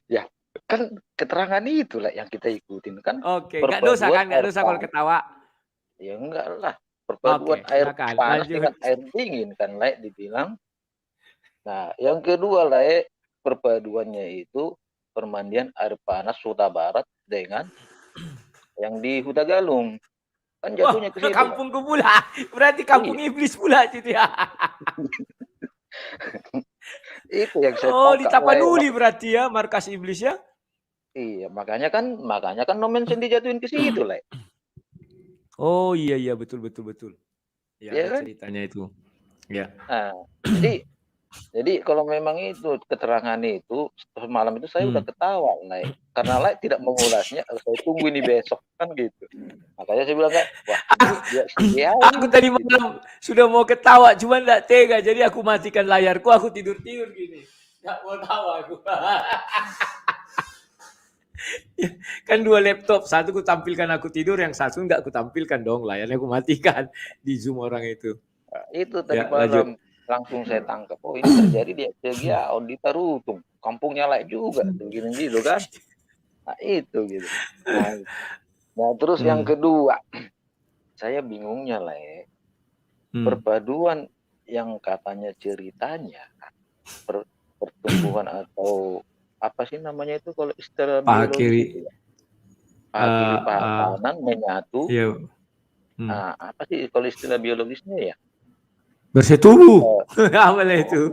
Ya, kan keterangan itu lah yang kita ikutin kan. Oke, enggak dosa kan? Enggak dosa kalau ketawa. Ya enggak lah. Perpaduan air panas dengan air dingin kan, Le, dibilang. Nah, yang kedua, Le, perpaduannya itu permandian air panas Huta Barat dengan yang di Huta Galung. Kan jatuhnya ke situ. Kampungku pula. Berarti kampung iblis pula itu ya. Itu yang saya di Tapanuli berarti ya markas iblis ya. Iya, makanya kan no mention dijatuhin ke situ, Le. Oh iya betul. Ya, ya kan? Ceritanya itu. Ya. Nah, jadi kalau memang itu keterangan itu semalam itu saya udah ketawa, Le. Karena Le tidak mengulasnya, saya tunggu ini besok kan gitu. Makanya saya bilang kan, wah, aku tadi malam sudah mau ketawa, cuma enggak tega, jadi aku matikan layarku, aku tidur gini. Enggak mau tawa aku. Kan dua laptop, satu aku tampilkan aku tidur, yang satu enggak aku tampilkan dong, layarnya aku matikan di Zoom orang itu. Nah, itu tadi malam langsung saya tangkap, oh ini terjadi di Exigeaut di Tarutung, kampungnya Le juga, begini gitu kan. Nah itu gitu. Nah terus yang kedua, saya bingungnya Le, perpaduan yang katanya ceritanya pertumbuhan atau apa sih namanya itu kalau istilah biologi? Paha kiri paha kanan menyatu. Iya. Nah apa sih kalau istilah biologisnya ya? Bersetubuh. Apalah itu?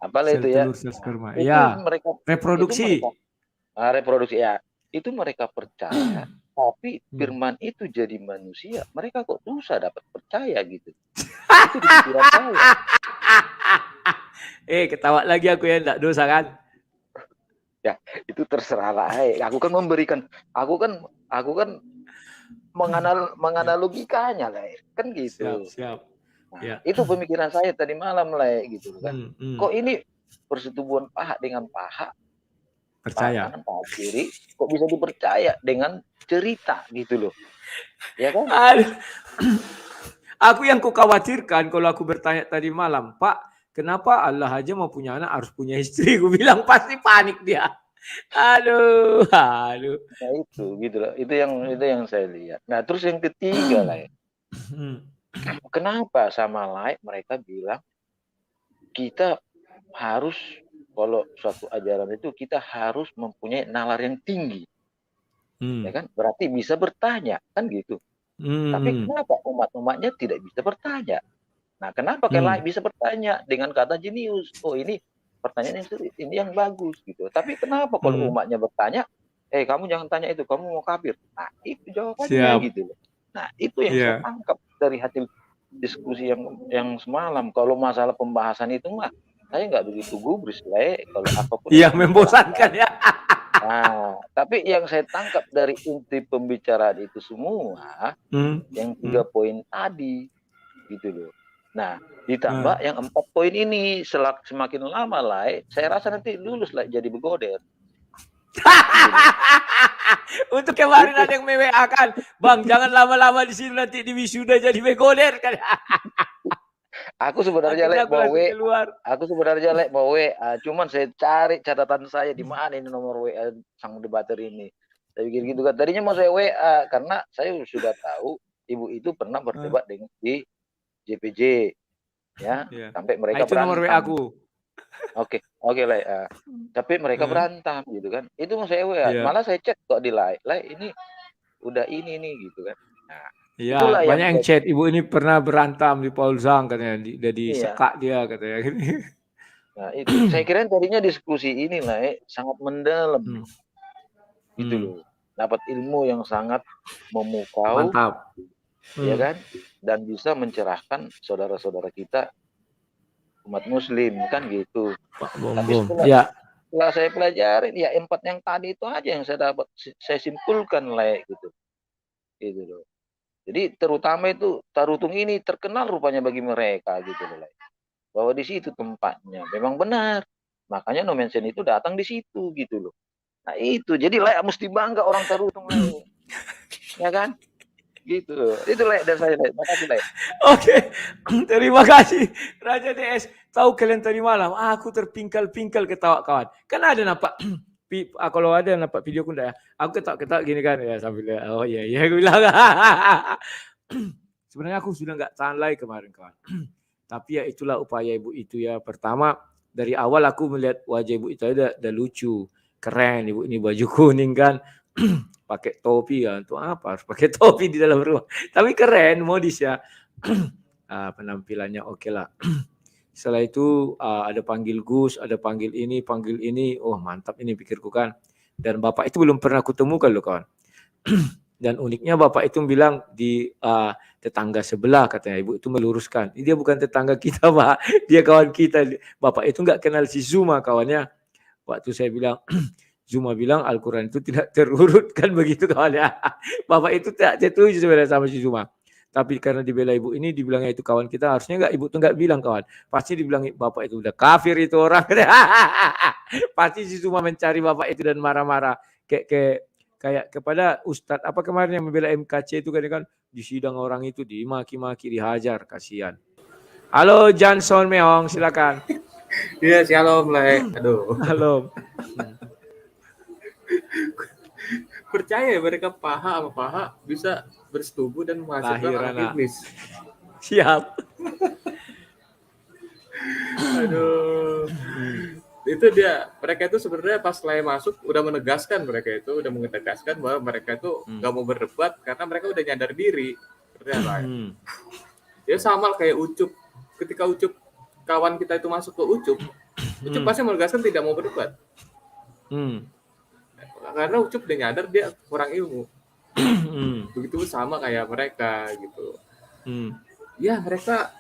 Apalah Sel itu ya? telur, sel sperma. Itu Ya, mereka reproduksi. reproduksi ya. Itu mereka percaya, tapi Hmm. firman itu jadi manusia. Mereka kok susah dapat percaya gitu. Itu di pikiran saya. Ketawa lagi aku ya, enggak dosa kan? Ya, itu terserah lah. Aku kan menganalogikanya lah. Kan gitu. Siap. Nah, Ya. itu pemikiran saya tadi malam lah gitu kan. Kok ini persetubuhan paha dengan paha, Percaya. paha kanan paha kiri, kok bisa dipercaya dengan cerita gitu loh. Ya kan? Aduh. Aku yang kukhawatirkan kalau aku bertanya tadi malam, Pak, kenapa Allah aja mau punya anak harus punya istri? Aku bilang pasti panik dia. Aduh. Nah itu gitu loh. Itu yang saya lihat. Nah terus yang ketiga lah ya. Kenapa sama lain mereka bilang kita harus, kalau suatu ajaran itu kita harus mempunyai nalar yang tinggi, ya kan? Berarti bisa bertanya kan gitu. Tapi kenapa umat-umatnya tidak bisa bertanya? Nah, kenapa kalau bisa bertanya dengan kata jenius? Oh ini pertanyaan yang sulit, ini yang bagus gitu. Tapi kenapa kalau umatnya bertanya, kamu jangan tanya itu, kamu mau kafir? Nah itu jawabannya gitu. Nah itu yang saya tangkap dari hasil diskusi yang semalam. Kalau masalah pembahasan itu mah saya nggak begitu gubris lah kalau apapun. Iya, membosankan ya. Nah, tapi yang saya tangkap dari inti pembicaraan itu semua, yang 3 poin tadi, gitu loh. Nah, ditambah yang 4 poin ini, semakin lama lah, saya rasa nanti lulus lah jadi begoder. Untuk kemarin ada yang WA kan, Bang jangan lama-lama di sini nanti di wisuda jadi begoder kan. Aku sebenarnya mau WA, cuman saya cari catatan saya di mana ini nomor WA sang debater ini. Saya pikir gitu kan. Tadinya mau saya WA karena saya sudah tahu ibu itu pernah berdebat di JPJ, ya, sampai mereka itu nomor WA aku. Oke lah. Tapi mereka berantem gitu kan. Itu mau saya WA, malah saya chat kok di live ini udah ini nih gitu kan. Nah, iya, banyak yang chat, ibu ini pernah berantem di Paul Zhang katanya, di sekak dia katanya. Nah itu, saya kira tadinya diskusi ini lah sangat mendalam, gitu loh. Dapat ilmu yang sangat memukau, mantap, ya kan, dan bisa mencerahkan saudara-saudara kita umat Muslim kan gitu. Tapi setelah saya pelajarin ya 4 yang tadi itu aja yang saya simpulkan lah gitu loh. Jadi terutama itu Tarutung ini terkenal rupanya bagi mereka gitu loh. Bahwa di situ tempatnya memang benar. Makanya Nomensen itu datang di situ gitu loh. Nah itu jadi mesti bangga orang Tarutung ya kan? Gitu. Itu dan saya makasih Oke. Terima kasih Raja DS. Tahu kalian tadi malam aku terpingkal-pingkal ketawa kawan. Kan ada nampak kalau ada nampak video aku enggak ya. Aku ketawa gini kan ya sambil oh iya aku bilang. Sebenarnya aku sudah enggak tahan lagi kemarin kawan. Tapi ya itulah upaya ibu itu ya. Pertama dari awal aku melihat wajah ibu itu udah lucu, keren ibu ini baju kuning kan. Pakai topi ya, untuk apa harus pakai topi di dalam rumah, tapi keren, modis ya. Penampilannya oke lah. Setelah itu ada panggil Gus, ada panggil ini, oh mantap ini pikirku kan. Dan bapak itu belum pernah kutemukan loh kawan. Dan uniknya bapak itu bilang di tetangga sebelah katanya, ibu itu meluruskan, dia bukan tetangga kita Pak, dia kawan kita. Bapak itu nggak kenal si Zuma kawannya. Waktu saya bilang Zuma bilang Al-Quran itu tidak terurut kan begitu kawan ya. Bapak itu tidak setuju sebenarnya sama si Zuma. Tapi karena dibela ibu ini, dibilangnya itu kawan kita, harusnya enggak, ibu tuh enggak bilang kawan. Pasti dibilang bapak itu udah kafir itu orang. Pasti si Zuma mencari bapak itu dan marah-marah. Kayak kepada Ustadz apa kemarin yang membela MKC itu kan di sidang orang itu dimaki-maki, dihajar, kasihan. Halo Johnson Meong, silakan. Iya, shalom lah. Aduh. Halo. Percaya mereka paha sama paha bisa bersetubuh dan menghasilkan anak iblis. Siap. Aduh. Itu dia, mereka itu sebenarnya pas Lai masuk udah menegaskan bahwa mereka itu nggak mau berdebat karena mereka udah nyadar diri. Ya sama kayak Ucup ketika Ucup kawan kita itu masuk ke Ucup pasti menegaskan tidak mau berdebat. Karena Ucup udah nyadar dia kurang ilmu. Begitu sama kayak mereka gitu. Ya mereka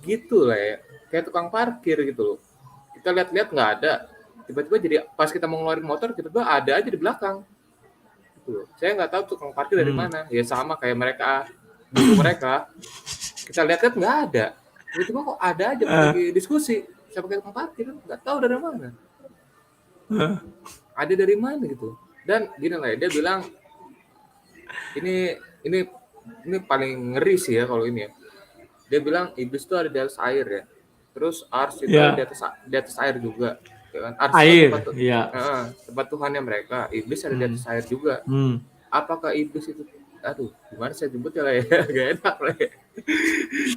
gitu lah ya, kayak tukang parkir gitu loh. Kita lihat-lihat nggak ada, tiba-tiba jadi pas kita mau ngeluarin motor tiba-tiba ada aja di belakang. Gitu. Saya nggak tahu tukang parkir dari mana. Ya sama kayak mereka, dulu mereka kita lihat-lihat nggak ada, tiba-tiba kok ada aja lagi diskusi. Siapa kayak tukang parkir nggak tahu dari mana. Ada dari mana gitu. Dan gini lah, dia bilang ini paling ngeri sih ya kalau ini ya. Dia bilang iblis itu ada di atas air ya. Terus ars itu ada di atas air juga. Ya kan? Ars Air, tempat Tuhannya mereka. Iblis ada di atas air juga. Apakah iblis itu? Aduh, gimana saya jemputnya lah ya? Gak enak lah ya.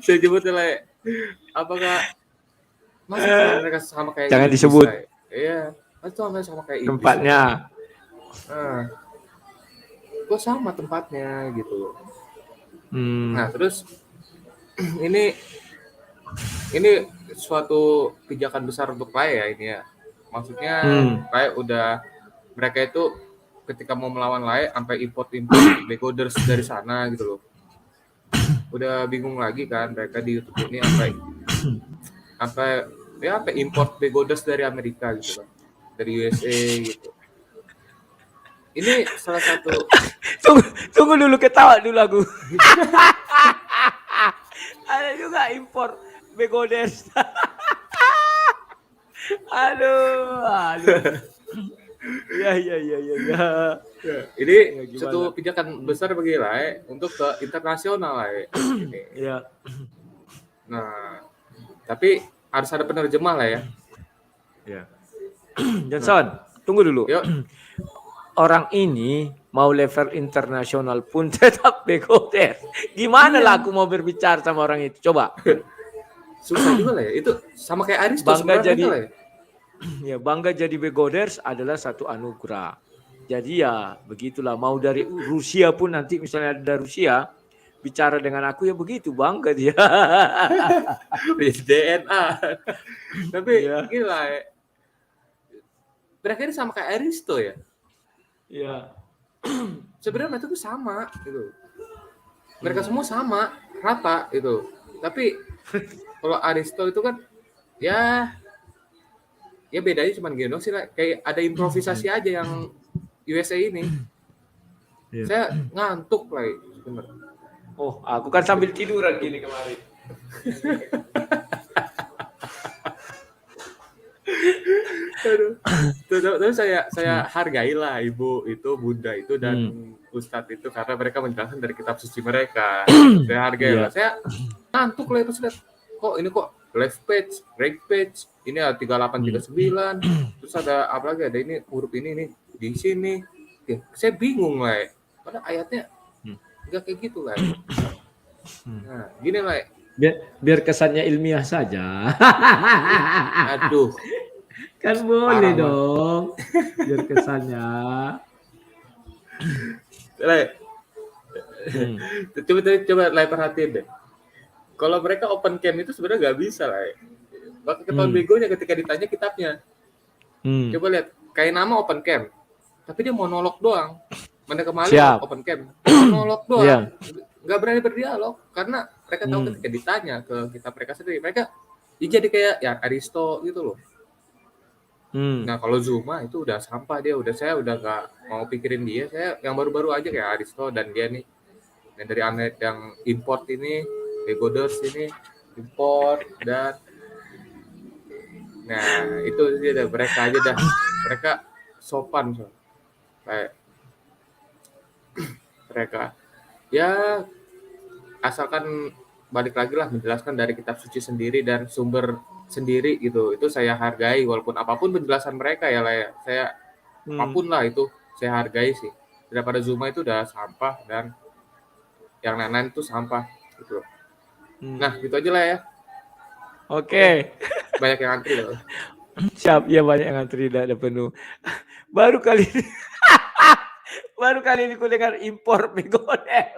Saya jemputnya lah ya. Apakah masa mereka sama kayak jangan iblis disebut. Iya, masa sama kayak iblis. Tempatnya. Kok sama tempatnya gitu. Nah terus ini suatu pijakan besar untuk Lae ya ini ya. Maksudnya kayak udah mereka itu ketika mau melawan Lae sampai import decoders dari sana gitu loh. Udah bingung lagi kan mereka di YouTube ini sampai import decoders dari Amerika gitu kan. Dari USA gitu. Ini salah satu Tunggu dulu, ketawa dulu aku. Ada juga impor begoders. aduh. Ya. Ini satu pijakan besar bagi Lae untuk ke internasional Lae ini. Ya. Nah, tapi harus ada penerjemah lah ya. Ya. Johnson, tunggu dulu. Yuk. Orang ini mau level internasional pun tetap begoder. Gimana lah aku mau berbicara sama orang itu? Coba. Susah juga lah ya. Itu sama kayak Aristo Bangga jadi lah ya. Ya, bangga jadi begoders adalah satu anugerah. Jadi ya begitulah, mau dari Rusia pun nanti misalnya ada Rusia bicara dengan aku ya begitu, bangga dia. DNA. Tapi gila ya. Mereka ini sama kayak Aristo ya. Iya. Sebenarnya mereka tuh sama gitu. Mereka semua sama, rata itu. Tapi kalau Aristo itu kan ya bedanya cuma gini sih lah. Kayak ada improvisasi aja yang USA ini. Saya ngantuk lah sebenarnya. Oh, aku kan sambil tiduran gini kemarin. Terus saya hargailah ibu itu, bunda itu dan ustadz itu karena mereka menjelaskan dari kitab suci mereka. Saya hargailah. Saya ngantuk lah itu sudah. Kok ini kok left page, right page, ini ada 3839, terus ada apa lagi? Ada ini huruf ini nih di sini. Ya, saya bingung lah. Padahal ayatnya nggak kayak gitu lah. Nah, gini lah. Biar kesannya ilmiah saja. Aduh. Kan boleh dong. Biar kesannya. Coba lah perhatiin deh. Kalau mereka open cam itu sebenarnya nggak bisa lah. Bakal ketahuan begonya ketika ditanya kitabnya. Coba lihat, kayak nama open cam, tapi dia monolog doang. Mana kemarin open cam, monolog doang. Nggak berani berdialog karena mereka tahu ketika ditanya ke kitab mereka sendiri, mereka jadi kayak ya Aristo gitu loh. Nah kalau Zuma itu udah sampah dia, saya udah nggak mau pikirin dia. Saya yang baru-baru aja kayak Aristo dan dia nih, yang dari Anet yang import ini, begoders ini import dan nah itu dia dah, mereka aja dah, mereka sopan kayak mereka ya asalkan balik lagi lah menjelaskan dari kitab suci sendiri dan sumber sendiri gitu, itu saya hargai walaupun apapun penjelasan mereka ya lah ya, saya apapun lah itu saya hargai sih, daripada Zuma itu udah sampah dan yang lain-lain itu sampah gitu. Nah gitu aja lah ya. Oke. Banyak yang antri loh. Siap, ya banyak yang antri udah penuh. Baru kali ini ku dengar impor begoder.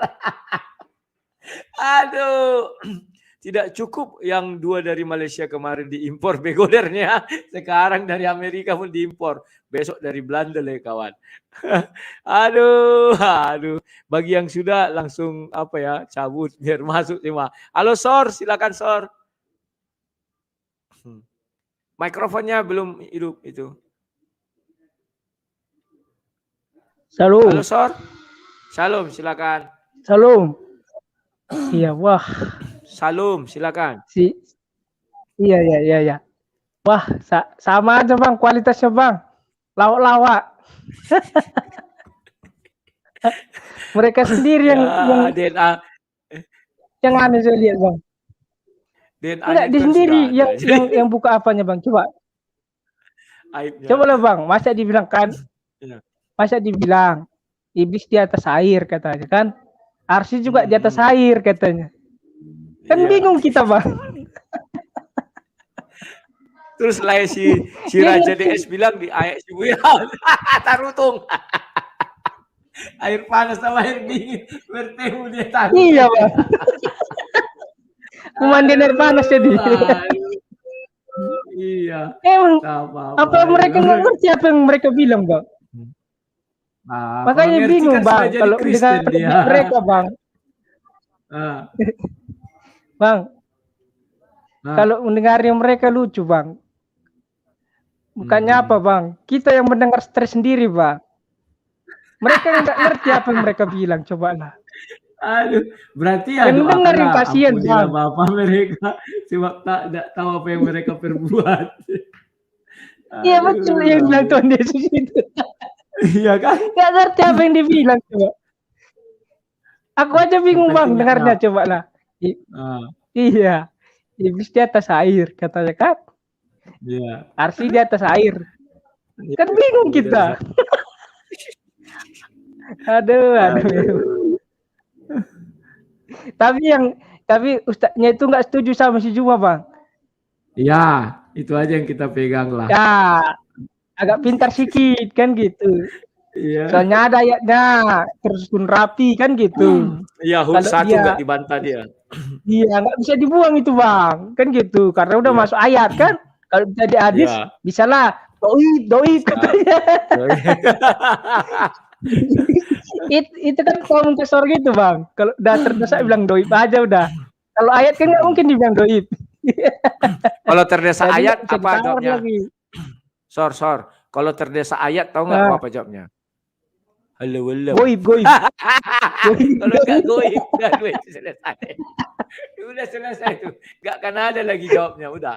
Aduh. Tidak cukup yang 2 dari Malaysia kemarin diimpor begodernya, sekarang dari Amerika pun diimpor, besok dari Belanda lah kawan. Aduh. Bagi yang sudah langsung cabut biar masuk semua. Halo Sor, silakan Sor. Mikrofonnya belum hidup itu. Salam. Halo Sor. Shalom, silakan. Salam. Iya, wah. Salam, silakan. Iya. Wah, sama aja Bang kualitasnya Bang. Lawak-lawak. Mereka sendiri yang DNA. Yang aneh saya lihat Bang. Enggak, di sendiri yang buka apanya Bang, coba. Aibnya. Coba lah Bang, masa dibilang kan? Ya. Masa dibilang iblis di atas air katanya kan? Arsy juga di atas air katanya. Kan bingung kita Bang. Terus lah si Raja DS bilang di ayat si Buya, tarutung. Air panas sama air dingin bertemu dia tarutung. Iya Bang. Pemandian air panas jadi. Iya. Emang apa mereka nggak ngerti apa yang mereka bilang Bang? Nah, makanya bingung kan Bang kalau dengan mereka Bang. Bang, kalau mendengarnya mereka lucu Bang. Bukannya apa Bang? Kita yang mendengar stres sendiri Bang. Mereka nggak ngerti apa yang mereka bilang, cobalah. Aduh, berarti ya yang dengerin kasihan Bang. Bapak mereka sebab tidak tahu apa yang mereka perbuat. Iya betul yang bilang Tuhan Yesus itu. Iya kan? Nggak ngerti apa yang dibilang coba. Aku aja bingung Bang dengarnya coba lah. Iya. Iblis di atas air katanya kan? Iya. Arsy di atas air. Kan bingung kita. Aduh. Tapi ustadznya itu nggak setuju sama si Juma Bang. Iya, itu aja yang kita pegang lah. Ya, agak pintar sedikit kan gitu. Iya. Soalnya ada ayatnya tersusun rapi kan gitu. Iya, huruf 1 nggak dibantah dia. Iya, nggak bisa dibuang itu Bang, kan gitu. Karena udah masuk ayat kan. Kalau jadi hadis, bisalah doi katanya. Itu kan komentar gitu Bang. Kalau udah terdesak bilang doib aja udah. Kalau ayat kan nggak mungkin dibilang doib. Kalau terdesak ayat apa jawabnya? Sor. Kalau terdesak ayat tahu nggak apa jawabnya? Halo. Goib. Kalau nggak goib, udah selesai. Udah selesai tuh. Nggak akan ada lagi jawabnya, udah.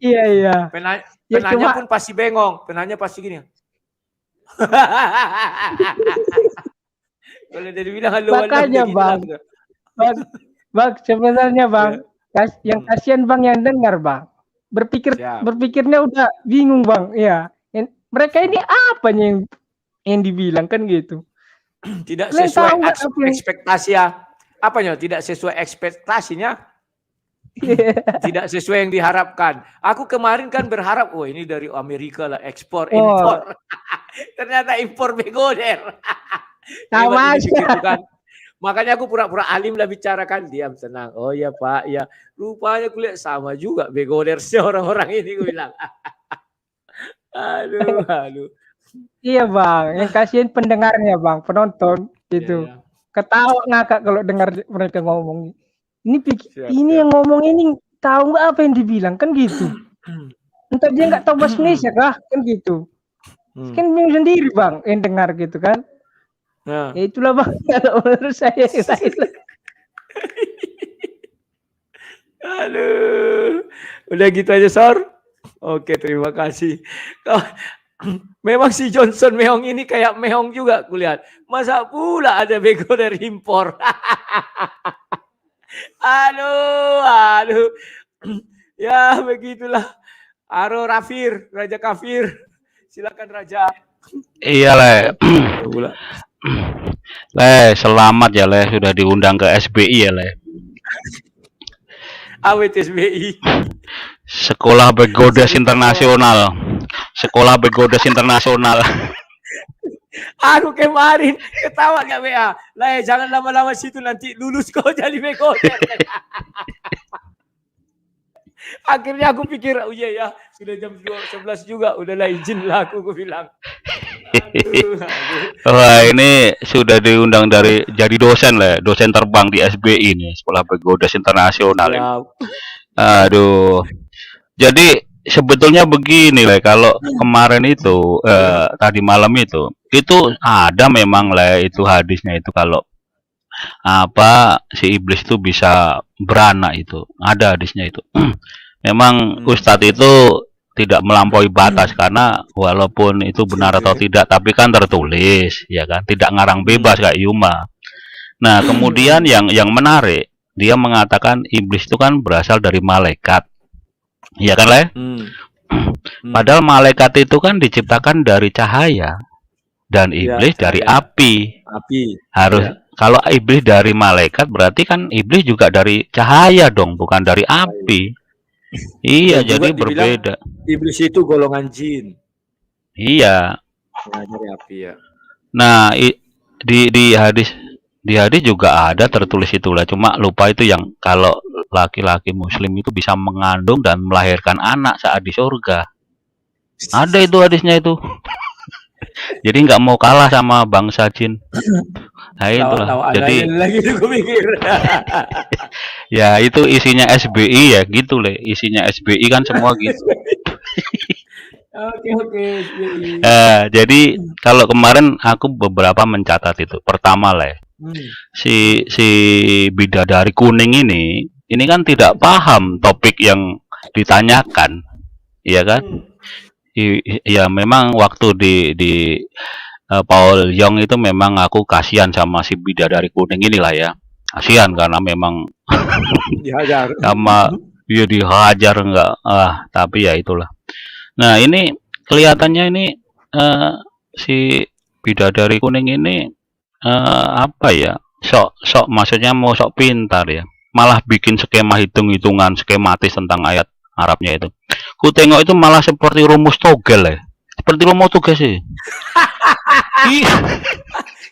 Iya. Penanya pun pasti bengong. Penanya pasti gini. Kalau dia bilang halo. Makanya Bang, sebenarnya Bang, yang kasihan Bang yang dengar Bang. Berpikirnya udah bingung Bang. Iya. Mereka ini apanya yang dibilang kan gitu. Tidak sesuai ekspektasi ya. Apanya? Tidak sesuai ekspektasinya. Tidak sesuai yang diharapkan. Aku kemarin kan berharap, ini dari Amerika lah, ekspor, impor. Ternyata impor begoder. Sama aja. Kan. Makanya aku pura-pura alim lah bicarakan. Diam, tenang. Oh ya Pak, ya. Rupanya kulihat sama juga begodersnya orang-orang ini, gue bilang. Aduh. Iya Bang, yang kasihan pendengarnya Bang, penonton gitu. Ya. Ketawa ngakak kalau dengar mereka ngomong. Ini yang ngomong ini tahu nggak apa yang dibilang kan gitu. Entah dia nggak tahu bahasa Indonesia kah kan gitu. Kan bingung sendiri Bang yang dengar gitu kan. Ya itulah Bang kalau menurut saya. Aduh. Udah gitu aja Sor. Oke, terima kasih. Memang si Johnson Meong ini kayak Meong juga kulihat. Masa pula ada begoder impor. Aduh. Ya begitulah. Aro Rafir, Raja Kafir. Silakan Raja. Iya Le, selamat ya Le, sudah diundang ke SBI ya Le. Awet SBI. Sekolah Begodes Internasional. Aku kemarin ketawa gak WA. Lah jangan lama-lama situ nanti lulus kau jadi begoder. Akhirnya aku pikir, oh iya ya, sudah jam 11 juga, udahlah izinlah aku bilang. Wah, ini sudah diundang dari jadi dosen lah, dosen terbang di SBI nih, Sekolah Pegodas Internasional. Ya. Aduh. Jadi sebetulnya begini lah, kalau kemarin itu tadi malam itu ada memang lah itu hadisnya itu kalau apa si iblis itu bisa beranak itu ada hadisnya itu. Memang Ustadz itu tidak melampaui batas karena walaupun itu benar atau tidak tapi kan tertulis ya kan, tidak ngarang bebas kayak Yuma. Nah kemudian yang menarik dia mengatakan iblis itu kan berasal dari malaikat ya kan lah. Padahal malaikat itu kan diciptakan dari cahaya dan iblis Ya, dari cahaya. api. Harus Ya. kalau iblis dari malaikat berarti kan iblis juga dari cahaya dong, bukan dari api. Iya, Dan juga jadi dibilang berbeda. iblis itu golongan jin. Iya. Nah, dari api ya. Nah, di hadis juga ada tertulis itulah. Cuma lupa itu yang kalau laki-laki muslim itu bisa mengandung dan melahirkan anak saat di surga. Ada itu hadisnya itu. Jadi nggak mau kalah sama bangsa jin. Nah itulah. Jadi lagi aku mikir. ya itu isinya SBI ya gitu le. Isinya SBI kan semua gitu. Oke. Jadi kalau kemarin aku beberapa mencatat itu. Pertama le, si bidadari kuning ini kan tidak paham topik yang ditanyakan, iya kan? Ya memang waktu di Paul Yong itu memang aku kasihan sama si bidadari kuning inilah ya, kasihan karena memang dihajar sama dia dihajar enggak tapi ya itulah. Nah ini kelihatannya ini si bidadari kuning ini apa ya, sok maksudnya mau sok pintar ya, malah bikin skema hitung-hitungan skematis tentang ayat Arabnya itu. Ku tengok itu malah seperti rumus togel ya. Seperti rumus togel sih.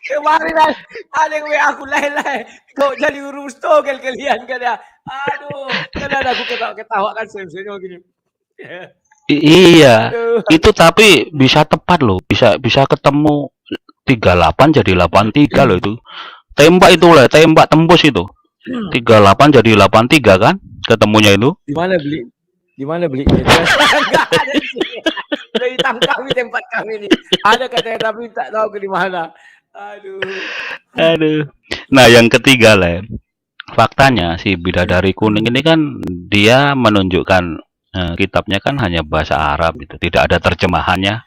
Kemarin ada yang aku leleh. Kok jadi rumus togel kalian kan ya. Aduh, kan aku ketawa kan senyum gini. Iya. Itu tapi bisa tepat loh. Bisa ketemu 38 jadi 83 loh itu. Tembak itu lah, tembak tembus itu. 38 jadi 83 kan? Ketemunya itu. Di mana beli? Enggak ada di sini. Dari kami tempat kami ini. Ada katanya tapi tak tahu ke di mana. Aduh. Nah, yang ketiga lah. Faktanya si bidadari kuning ini kan dia menunjukkan kitabnya kan hanya bahasa Arab itu, tidak ada terjemahannya.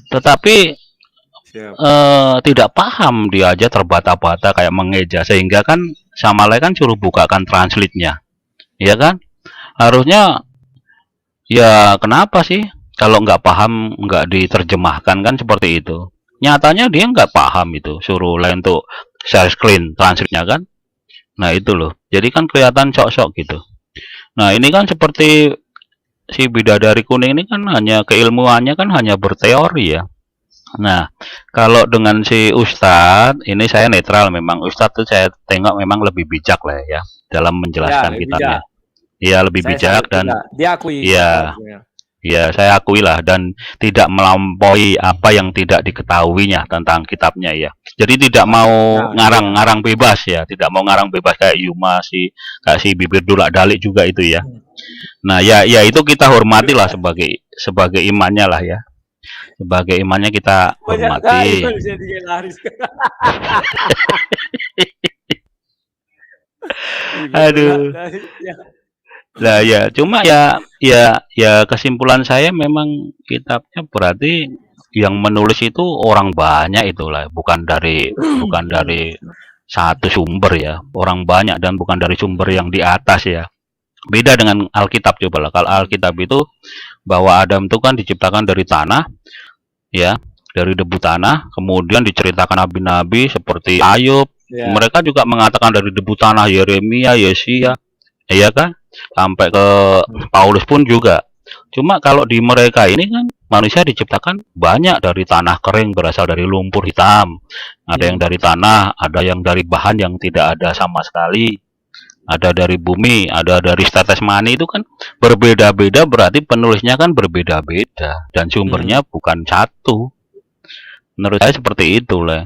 Tetapi tidak paham dia aja terbata-bata kayak mengeja sehingga kan sama lain kan suruh bukakan translate-nya. Iya kan? Harusnya ya kenapa sih kalau nggak paham nggak diterjemahkan kan seperti itu. Nyatanya dia nggak paham itu, suruh lain tuh share screen translate-nya kan. Nah itu loh, jadi kan kelihatan sok-sok gitu. Nah ini kan seperti si bidadari kuning ini kan hanya keilmuannya kan hanya berteori ya. Nah kalau dengan si Ustadz ini saya netral, memang Ustadz tuh saya tengok memang lebih bijak lah ya dalam menjelaskan kitabnya. Iya lebih bijak dan diakui. Ya saya akui lah dan tidak melampaui apa yang tidak diketahuinya tentang kitabnya ya. Jadi tidak mau ngarang-ngarang bebas ya, tidak mau ngarang bebas kayak Yuma kayak si bibir dulak dalik juga itu ya. Nah ya itu kita hormati lah sebagai imannya lah ya. Sebagai imannya kita hormati. Aduh. Lah ya, cuma ya kesimpulan saya memang kitabnya berarti yang menulis itu orang banyak itulah, bukan dari satu sumber ya, orang banyak dan bukan dari sumber yang di atas ya. Beda dengan Alkitab coba lah. Kalau Alkitab itu bahwa Adam itu kan diciptakan dari tanah ya, dari debu tanah, kemudian diceritakan nabi-nabi seperti Ayub, mereka juga mengatakan dari debu tanah, Yeremia, Yesaya, iya kan? Sampai ke Paulus pun juga. Cuma kalau di mereka ini kan manusia diciptakan banyak dari tanah kering berasal dari lumpur hitam. Ada yang dari tanah, ada yang dari bahan yang tidak ada sama sekali. ada dari bumi, ada dari States Money, itu kan berbeda-beda, berarti penulisnya kan berbeda-beda dan sumbernya bukan satu. Menurut saya seperti itu lah.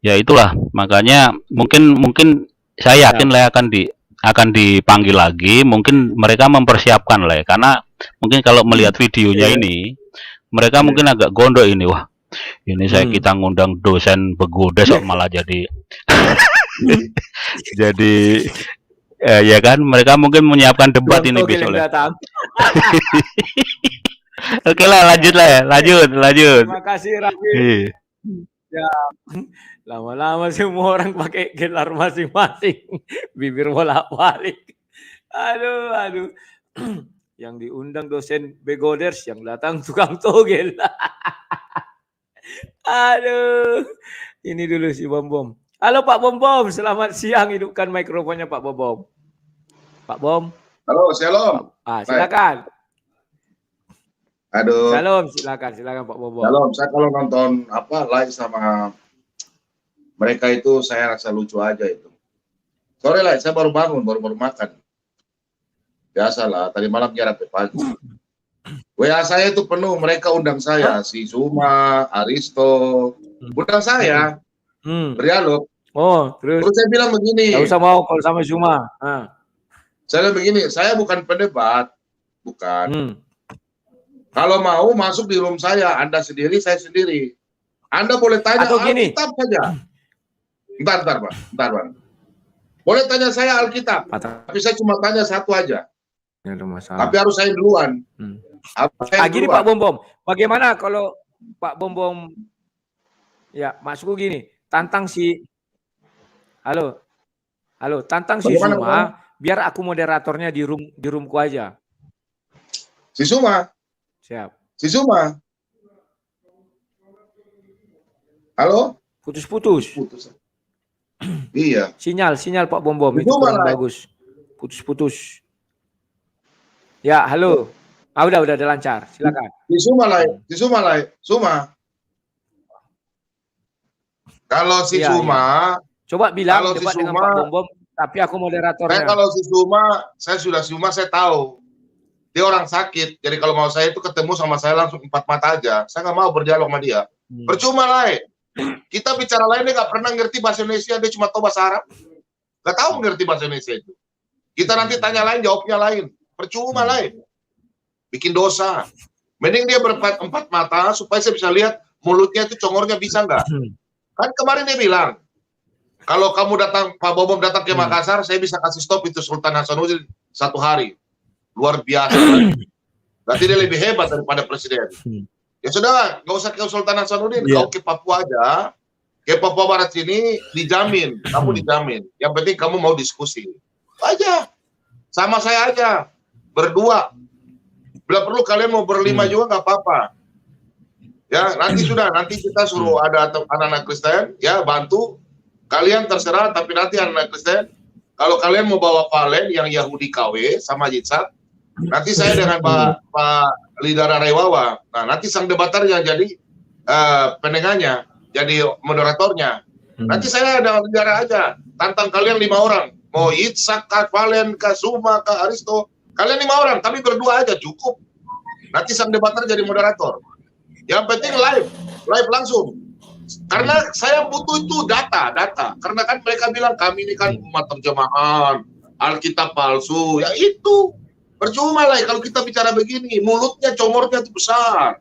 Ya itulah, makanya mungkin saya yakin lah akan dipanggil lagi. Mungkin mereka mempersiapkan lah, karena mungkin kalau melihat videonya ini, mereka mungkin agak gondok ini. Wah, ini kita ngundang dosen begoda kok malah jadi jadi ya kan, mereka mungkin menyiapkan debat ini besok lah. Oke lah, lanjut lah ya, lanjut. Terima kasih Rafi. Ya, lama-lama semua orang pakai gelar masing-masing, bibir bolak-balik. Aduh. Yang diundang dosen begoders, yang datang tukang togel. Aduh, ini dulu si Bom. Halo Pak Bom, selamat siang, hidupkan mikrofonnya Pak Bom. Pak Bom. Halo, shalom. Silakan. Aduh. Shalom, silakan Pak Bom. Shalom, saya kalau nonton live sama mereka itu saya rasa lucu aja itu. Sore lah, saya baru bangun, baru makan. Biasalah, tadi malam kira pagi. WA saya itu penuh, mereka undang saya, si Suma, Aristo, undang saya, berdialog. Oh, terus saya bilang begini. Gak usah mau kalau sama Suma. Saya bilang begini, saya bukan pendebat, bukan. Kalau mau masuk di room saya, Anda sendiri, saya sendiri. Anda boleh tanya Alkitab saja. Bentar, Pak. Boleh tanya saya Alkitab, tapi saya cuma tanya satu aja. Ya, ada masalah. Tapi harus saya duluan. Gini Pak Bom, bagaimana kalau Pak Bom, ya maksudku gini, tantang si, halo, tantang si Suma, biar aku moderatornya di roomku aja. Si Suma? Siap. Si Suma? Halo? Putus. Iya. Sinyal Pak Bom itu kurang bagus. Putus. Ya, halo. Udah lancar. Silakan. Si Suma lah. Kalau si Suma, coba bilang debat dengan Pak Bom, tapi aku moderatornya. Kalau si Suma, saya tahu. Dia orang sakit, jadi kalau mau saya itu ketemu sama saya langsung 4 mata aja. Saya nggak mau berdialog sama dia. Percuma lah. Kita bicara lain, dia nggak pernah ngerti bahasa Indonesia, dia cuma tahu bahasa Arab. Nggak tahu ngerti bahasa Indonesia itu. Kita nanti tanya lain, jawabnya lain. Percuma lah. Bikin dosa. Mending dia berempat mata supaya saya bisa lihat mulutnya itu congornya bisa nggak. Kan kemarin dia bilang, kalau kamu datang, Pak Bom datang ke Makassar, saya bisa kasih stop itu Sultan Hasanuddin 1 hari. Luar biasa. Berarti dia lebih hebat daripada presiden. Ya sudah, nggak usah ke Sultan Hasanuddin, kau ke Papua aja. Ke Papua Barat sini dijamin, kamu dijamin. Yang penting kamu mau diskusi. Aja. Sama saya aja. Berdua. Bila perlu kalian mau berlima juga nggak apa-apa. Ya, nanti kita suruh ada anak-anak Kristen, ya bantu. Kalian terserah, tapi nanti anak Kristen, kalau kalian mau bawa Valen yang Yahudi KW sama Yitzhak, nanti saya dengan Pak Lidara Rewawa. Nah, nanti sang debater yang jadi penengahnya, jadi moderatornya. Nanti saya dengan Lidara aja. Tantang kalian 5 orang. Mau Yitzhak, Valen, Suma, Aristo. Kalian 5 orang, tapi berdua aja cukup. Nanti sang debater jadi moderator. Yang penting live langsung. Karena saya butuh itu data. Karena kan mereka bilang kami ini kan umat terjemahan, Alkitab palsu. Ya itu. Percuma lah kalau kita bicara begini, mulutnya, congornya itu besar.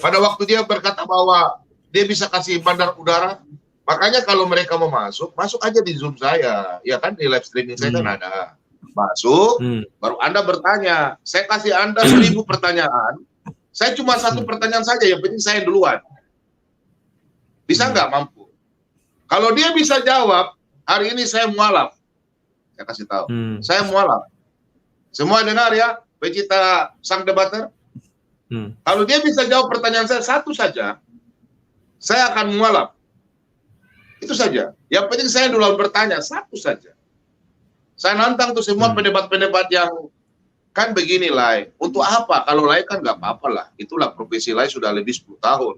Pada waktu dia berkata bahwa dia bisa kasih bandar udara, makanya kalau mereka mau masuk aja di Zoom saya. Ya kan di live streaming saya kan ada. Masuk, baru Anda bertanya. Saya kasih Anda 1000 pertanyaan. Saya cuma 1 pertanyaan saja, yang penting saya duluan. Bisa nggak mampu? Kalau dia bisa jawab, hari ini saya mualaf. Saya kasih tahu. Saya mualaf. Semua dengar ya, Becita sang debater. Kalau dia bisa jawab pertanyaan saya 1 saja, saya akan mualaf. Itu saja. Yang penting saya duluan bertanya 1 saja. Saya nantang tuh semua pendebat-pendebat yang kan beginilah. Untuk apa? Kalau lain kan nggak apa-apa lah. Itulah profesi lain sudah lebih 10 tahun.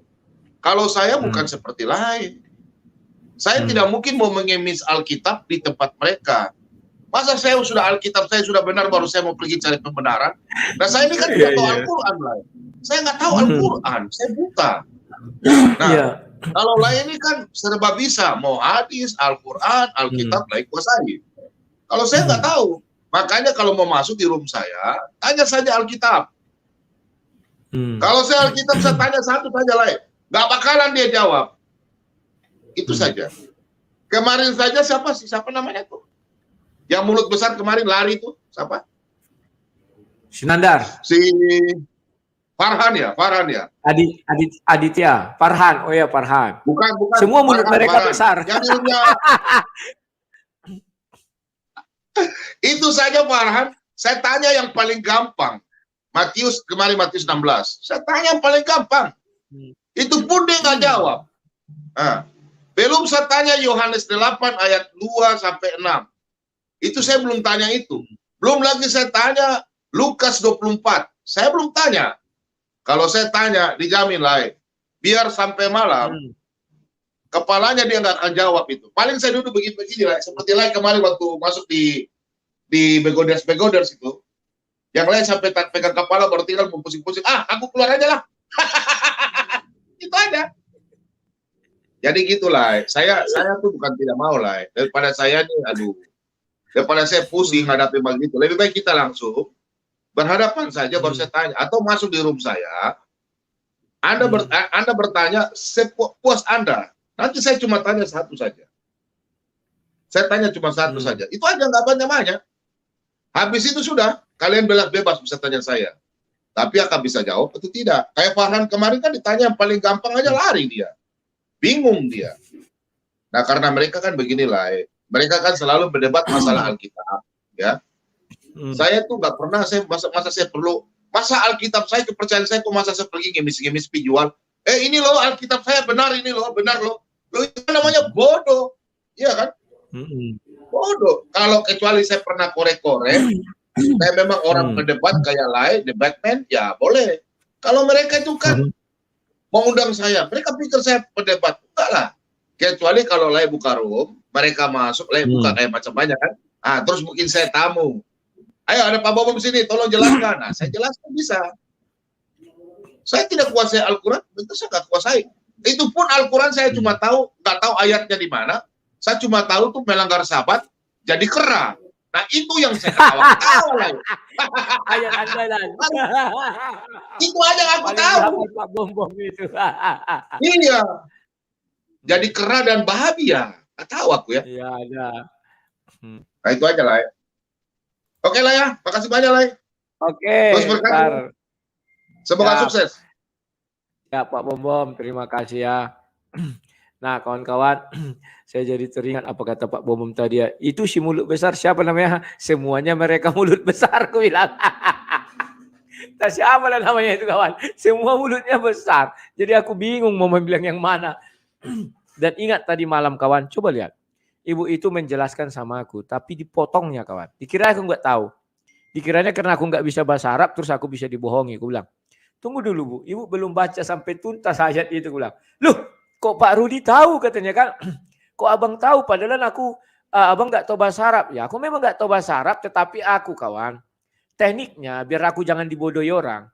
Kalau saya bukan seperti lain. Saya tidak mungkin mau mengemis Alkitab di tempat mereka. Masa saya sudah Alkitab, saya sudah benar, baru saya mau pergi cari pembenaran. Nah saya ini kan tidak tahu Al-Quran lah. Saya nggak tahu Al-Quran, saya buta. Nah, kalau lain ini kan serba bisa, mau hadis, Al-Quran, Alkitab, lain kuasai. Kalau saya nggak tahu, makanya kalau mau masuk di room saya, tanya saja Alkitab. Kalau saya Alkitab, saya tanya satu saja lain. Nggak bakalan dia jawab. Itu saja. Kemarin saja siapa namanya tuh? Yang mulut besar kemarin lari tuh, siapa? Sinandar. Si Farhan ya. Aditya, Farhan. Oh ya, Farhan. Bukan. Semua mulut Farhan, mereka besar. Itu saja Farhan. Saya tanya yang paling gampang. Matius 16. Saya tanya yang paling gampang. Itu pun dia nggak jawab. Nah, belum saya tanya Yohanes 8 ayat 2 sampai 6. Itu saya belum tanya itu. Belum lagi saya tanya Lukas 24. Saya belum tanya. Kalau saya tanya, dijamin lah. Biar sampai malam, kepalanya dia nggak akan jawab itu. Paling saya duduk begini lah. Seperti lain kemarin waktu masuk di Begoders itu. Yang lain sampai pegang kepala baru tinggal pusing-pusing. Aku keluar aja lah. Itu aja. Jadi gitulah. Saya tuh bukan tidak mau lah. Daripada saya nih, daripada saya pusing hadapi begitu, lebih baik kita langsung berhadapan saja baru saya tanya, atau masuk di room saya, Anda bertanya sepuas Anda, nanti saya cuma tanya satu saja, saya tanya cuma satu saja, itu aja, nggak banyak-banyak. Habis itu sudah, kalian bebas bisa tanya saya, tapi akan bisa jawab atau tidak. Kayak Farhan kemarin kan ditanya yang paling gampang aja lari dia, bingung dia. Nah karena mereka kan beginilah, mereka kan selalu berdebat masalah Alkitab, ya. Saya tuh nggak pernah, masa saya perlu, masa Alkitab saya, kepercayaan saya kok masa saya pergi ngemis-ngemis jual. Ini loh Alkitab saya benar, ini loh benar loh. Itu namanya bodoh, iya kan? Bodoh. Kalau kecuali saya pernah korek-korek, saya memang orang berdebat kayak lain, debatman, ya boleh. Kalau mereka itu kan mengundang saya, mereka pikir saya berdebat, enggak lah. Kecuali kalau lain buka room, mereka masuk, lain buka kayak macam banyak kan. Terus mungkin saya tamu. Ayo ada Pak Bobom sini, tolong jelaskan. Nah, saya jelaskan bisa. Saya tidak kuasai Al-Quran, itu saya nggak kuasai. Itu pun Al-Quran saya cuma tahu, nggak tahu ayatnya di mana. Saya cuma tahu tuh melanggar sabat, jadi kera. Nah itu yang saya tahu. Ayat andalan. Itu aja yang aku tahu. Pak Bom itu. Iya. Jadi kera dan bahagia. Nggak tahu aku ya. Iya ada. Nah itu aja lah ya. Oke lah ya. Makasih banyak lah ya. Oke. Terus berkata. Semoga sukses. Ya Pak Bom, terima kasih ya. Nah kawan-kawan, saya jadi teringat apa kata Pak Bom tadi ya. Itu si mulut besar siapa namanya? Semuanya mereka mulut besar, aku bilang. Tak siapa lah namanya itu kawan. Semua mulutnya besar. Jadi aku bingung mau bilang yang mana. Dan ingat tadi malam kawan, coba lihat. Ibu itu menjelaskan sama aku, tapi dipotongnya kawan. Dikira aku nggak tahu. Dikiranya karena aku nggak bisa bahasa Arab, terus aku bisa dibohongi. Aku bilang, tunggu dulu Bu, Ibu belum baca sampai tuntas ayat itu. Aku bilang, loh kok Pak Rudi tahu katanya kan? Kok abang tahu? Padahal abang nggak tahu bahasa Arab. Ya aku memang nggak tahu bahasa Arab, tetapi aku kawan, tekniknya biar aku jangan dibodohi orang.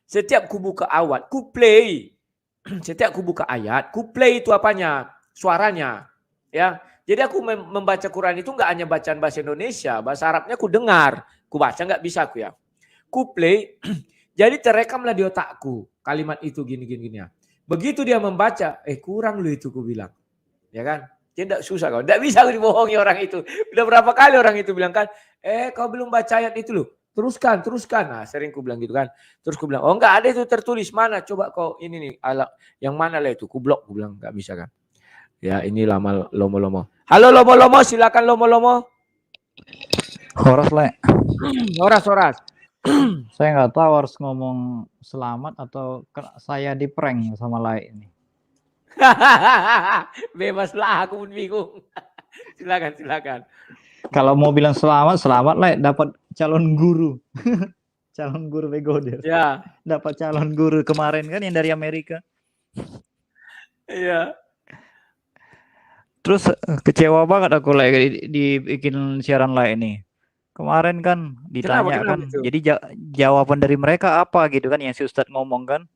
Setiap ku buka awat, ku play. Setiap ku buka ayat, ku play itu apanya? Suaranya. Ya. Jadi aku membaca Quran itu nggak hanya bacaan bahasa Indonesia, bahasa Arabnya ku dengar, ku baca nggak bisa aku ya. Ku play, jadi terekamlah di otakku kalimat itu gini ya. Begitu dia membaca, kurang lu itu ku bilang, ya kan? Tidak susah kau, tidak bisa aku dibohongi orang itu. Udah berapa kali orang itu bilang kan, kau belum baca ayat itu loh, teruskan. Nah sering ku bilang gitu kan. Terus ku bilang, oh nggak ada itu tertulis mana? Coba kau ini nih, yang mana lah itu? Ku blok, ku bilang nggak bisa kan. Ya ini lama Lomo. Halo Lomo, silakan Lomo. Horas le. Horas. Saya nggak tahu harus ngomong selamat atau saya di prank sama Lai ini. Bebaslah, aku pun bingung. Silakan. Kalau mau bilang selamat Le, dapat calon guru. Calon guru Begoder. Ya. Dapat calon guru kemarin kan yang dari Amerika. Iya. Terus kecewa banget aku dibikin siaran live ini. Kemarin kan ditanya Kenapa kan, itu? jadi jawaban dari mereka apa gitu kan yang si Ustadz ngomong kan.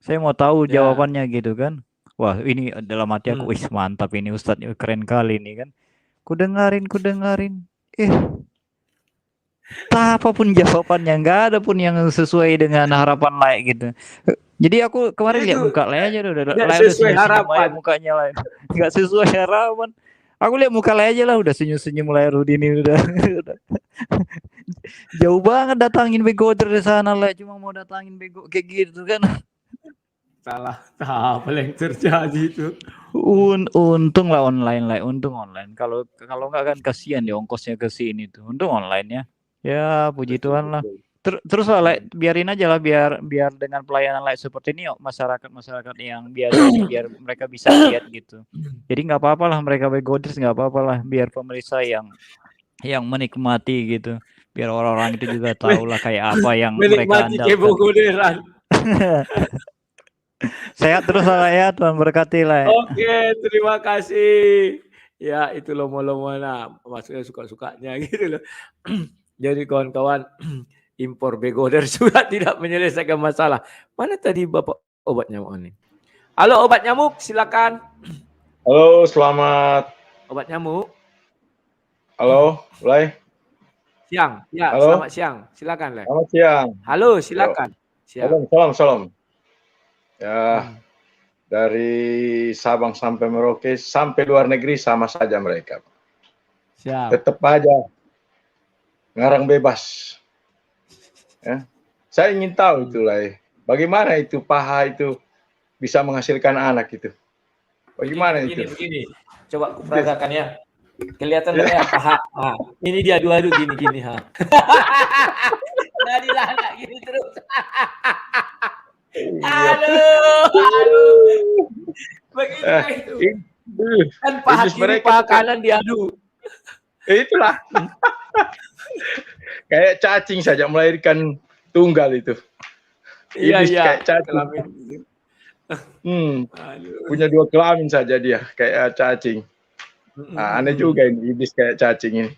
Saya mau tahu Ya. jawabannya gitu kan. Wah ini dalam hati aku, wih mantap ini Ustadz keren kali ini kan. Ku dengerin. Apapun jawabannya, nggak ada pun yang sesuai dengan harapan like gitu. Jadi aku kemarin lihat muka Lai aja udah sesuai senyum-senyum harapan. aja mukanya Lai. Nggak sesuai harapan. Aku lihat muka Lai aja lah udah senyum-senyum Lai Rudini udah. Jauh banget datangin bego dari sana Lai, cuma mau datangin bego kayak gitu kan. Salah apa yang terjadi itu? Untung lah online Lai, untung online. Kalau nggak kan kasihan di ongkosnya ke sini tuh. Untung online ya. Ya puji Tuhan lah. Terus lah like, biarin aja lah biar dengan pelayanan like seperti ini masyarakat yang biasa biar mereka bisa lihat gitu. Jadi nggak apa-apa lah mereka begoders, nggak apa-apa lah biar pemirsa yang menikmati gitu. Biar orang-orang itu juga tahu lah kayak apa yang mereka andalkan. Sehat terus lah ya, Tuhan berkati lah. Oke, terima kasih. Ya itu lomo-lomo maksudnya suka-sukanya gitu loh. Jadi kawan-kawan impor begoder juga tidak menyelesaikan masalah. Mana tadi Bapak obat nyamuk ini? Halo obat nyamuk, silakan. Halo, selamat. Obat nyamuk. Halo, Lai. Siang, ya. Halo? Selamat siang, silakan Lai. Selamat siang. Halo, silakan. Siang. Salam. Ya, dari Sabang sampai Merauke sampai luar negeri sama saja mereka. Siap. Tetap aja ngarang bebas. Ya. Saya ingin tahu itu Lai, bagaimana itu paha itu bisa menghasilkan anak itu? Bagaimana itu? Begini. Coba kuperagakan ya. Kelihatan ya paha. Nah, ini dia adu gini ha. Nah, dilana gini terus. Aduh. Begitu itu. Kan paha kiri, paha kanan diadu. Itulah. Kayak cacing saja melahirkan tunggal itu. Iya. Kayak cacing. Punya 2 kelamin saja dia kayak cacing. Nah, aneh juga ini iblis kayak cacing ini.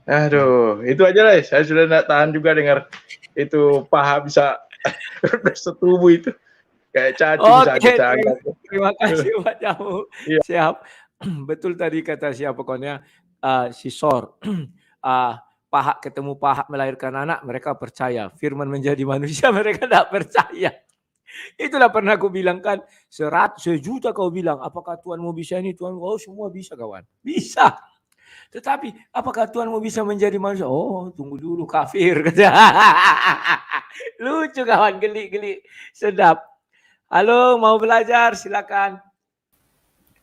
Aduh, itu aja lah. Saya sudah tidak tahan juga dengar itu paha bisa setubuh itu kayak cacing saja. Terima kasih Pak Jamu. Siap. Betul tadi kata siapa pokoknya si Sor. Paha ketemu paha melahirkan anak, mereka percaya. Firman menjadi manusia, mereka tidak percaya. Itulah pernah aku bilang kan, 100 juta kau bilang, apakah Tuhan mau bisa ini? Tuhan, oh semua bisa kawan. Bisa. Tetapi apakah Tuhan mau bisa menjadi manusia? Oh tunggu dulu kafir. Lucu kawan, geli. Sedap. Halo, mau belajar? Silakan.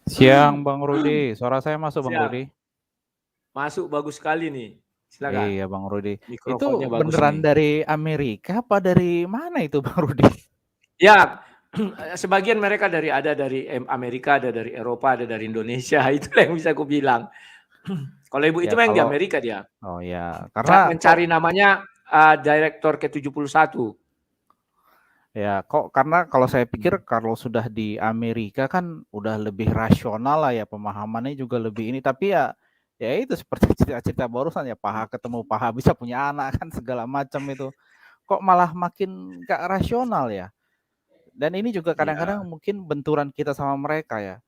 Siang Bang Rudi, suara saya masuk Bang Rudi? Masuk, bagus sekali nih. Silakan. Iya Bang Rudi. Mikrofonnya itu beneran nih. Dari Amerika apa dari mana itu Bang Rudi? Ya, sebagian mereka ada dari Amerika, ada dari Eropa, ada dari Indonesia. Itulah yang bisa aku bilang. Kalau ibu itu memang di Amerika dia. Oh ya, karena mencari namanya Direktur ke-71. Ya, karena kalau saya pikir kalau sudah di Amerika kan udah lebih rasional lah ya, pemahamannya juga lebih ini, tapi ya itu seperti cerita-cerita barusan ya, paha ketemu paha bisa punya anak kan segala macam itu. Kok malah makin gak rasional ya? Dan ini juga kadang-kadang mungkin benturan kita sama mereka ya.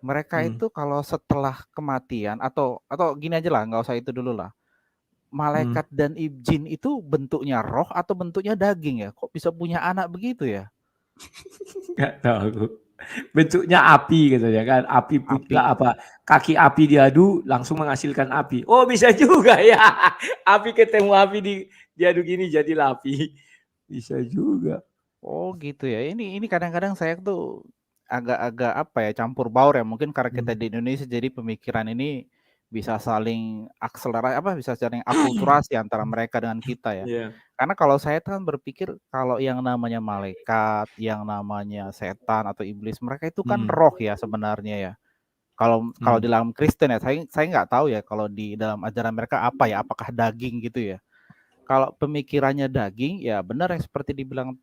Mereka itu kalau setelah kematian atau gini aja lah, nggak usah itu dulu lah. Malaikat dan jin itu bentuknya roh atau bentuknya daging ya? Kok bisa punya anak begitu ya? Nggak tahu. Bentuknya api gitu ya kan. Api putih apa? Kaki api diadu langsung menghasilkan api. Oh bisa juga ya. Api ketemu api diadu gini jadilah api. Bisa juga. Oh gitu ya. Ini kadang-kadang saya tuh agak-agak apa ya, campur baur ya. Mungkin karena kita di Indonesia jadi pemikiran ini bisa saling bisa saling akulturasi antara mereka dengan kita ya. Karena kalau saya kan berpikir kalau yang namanya malaikat, yang namanya setan atau iblis, mereka itu kan roh ya sebenarnya ya. Kalau di dalam Kristen ya, saya nggak tahu ya kalau di dalam ajaran mereka apa ya, apakah daging gitu ya. Kalau pemikirannya daging ya benar yang seperti dibilang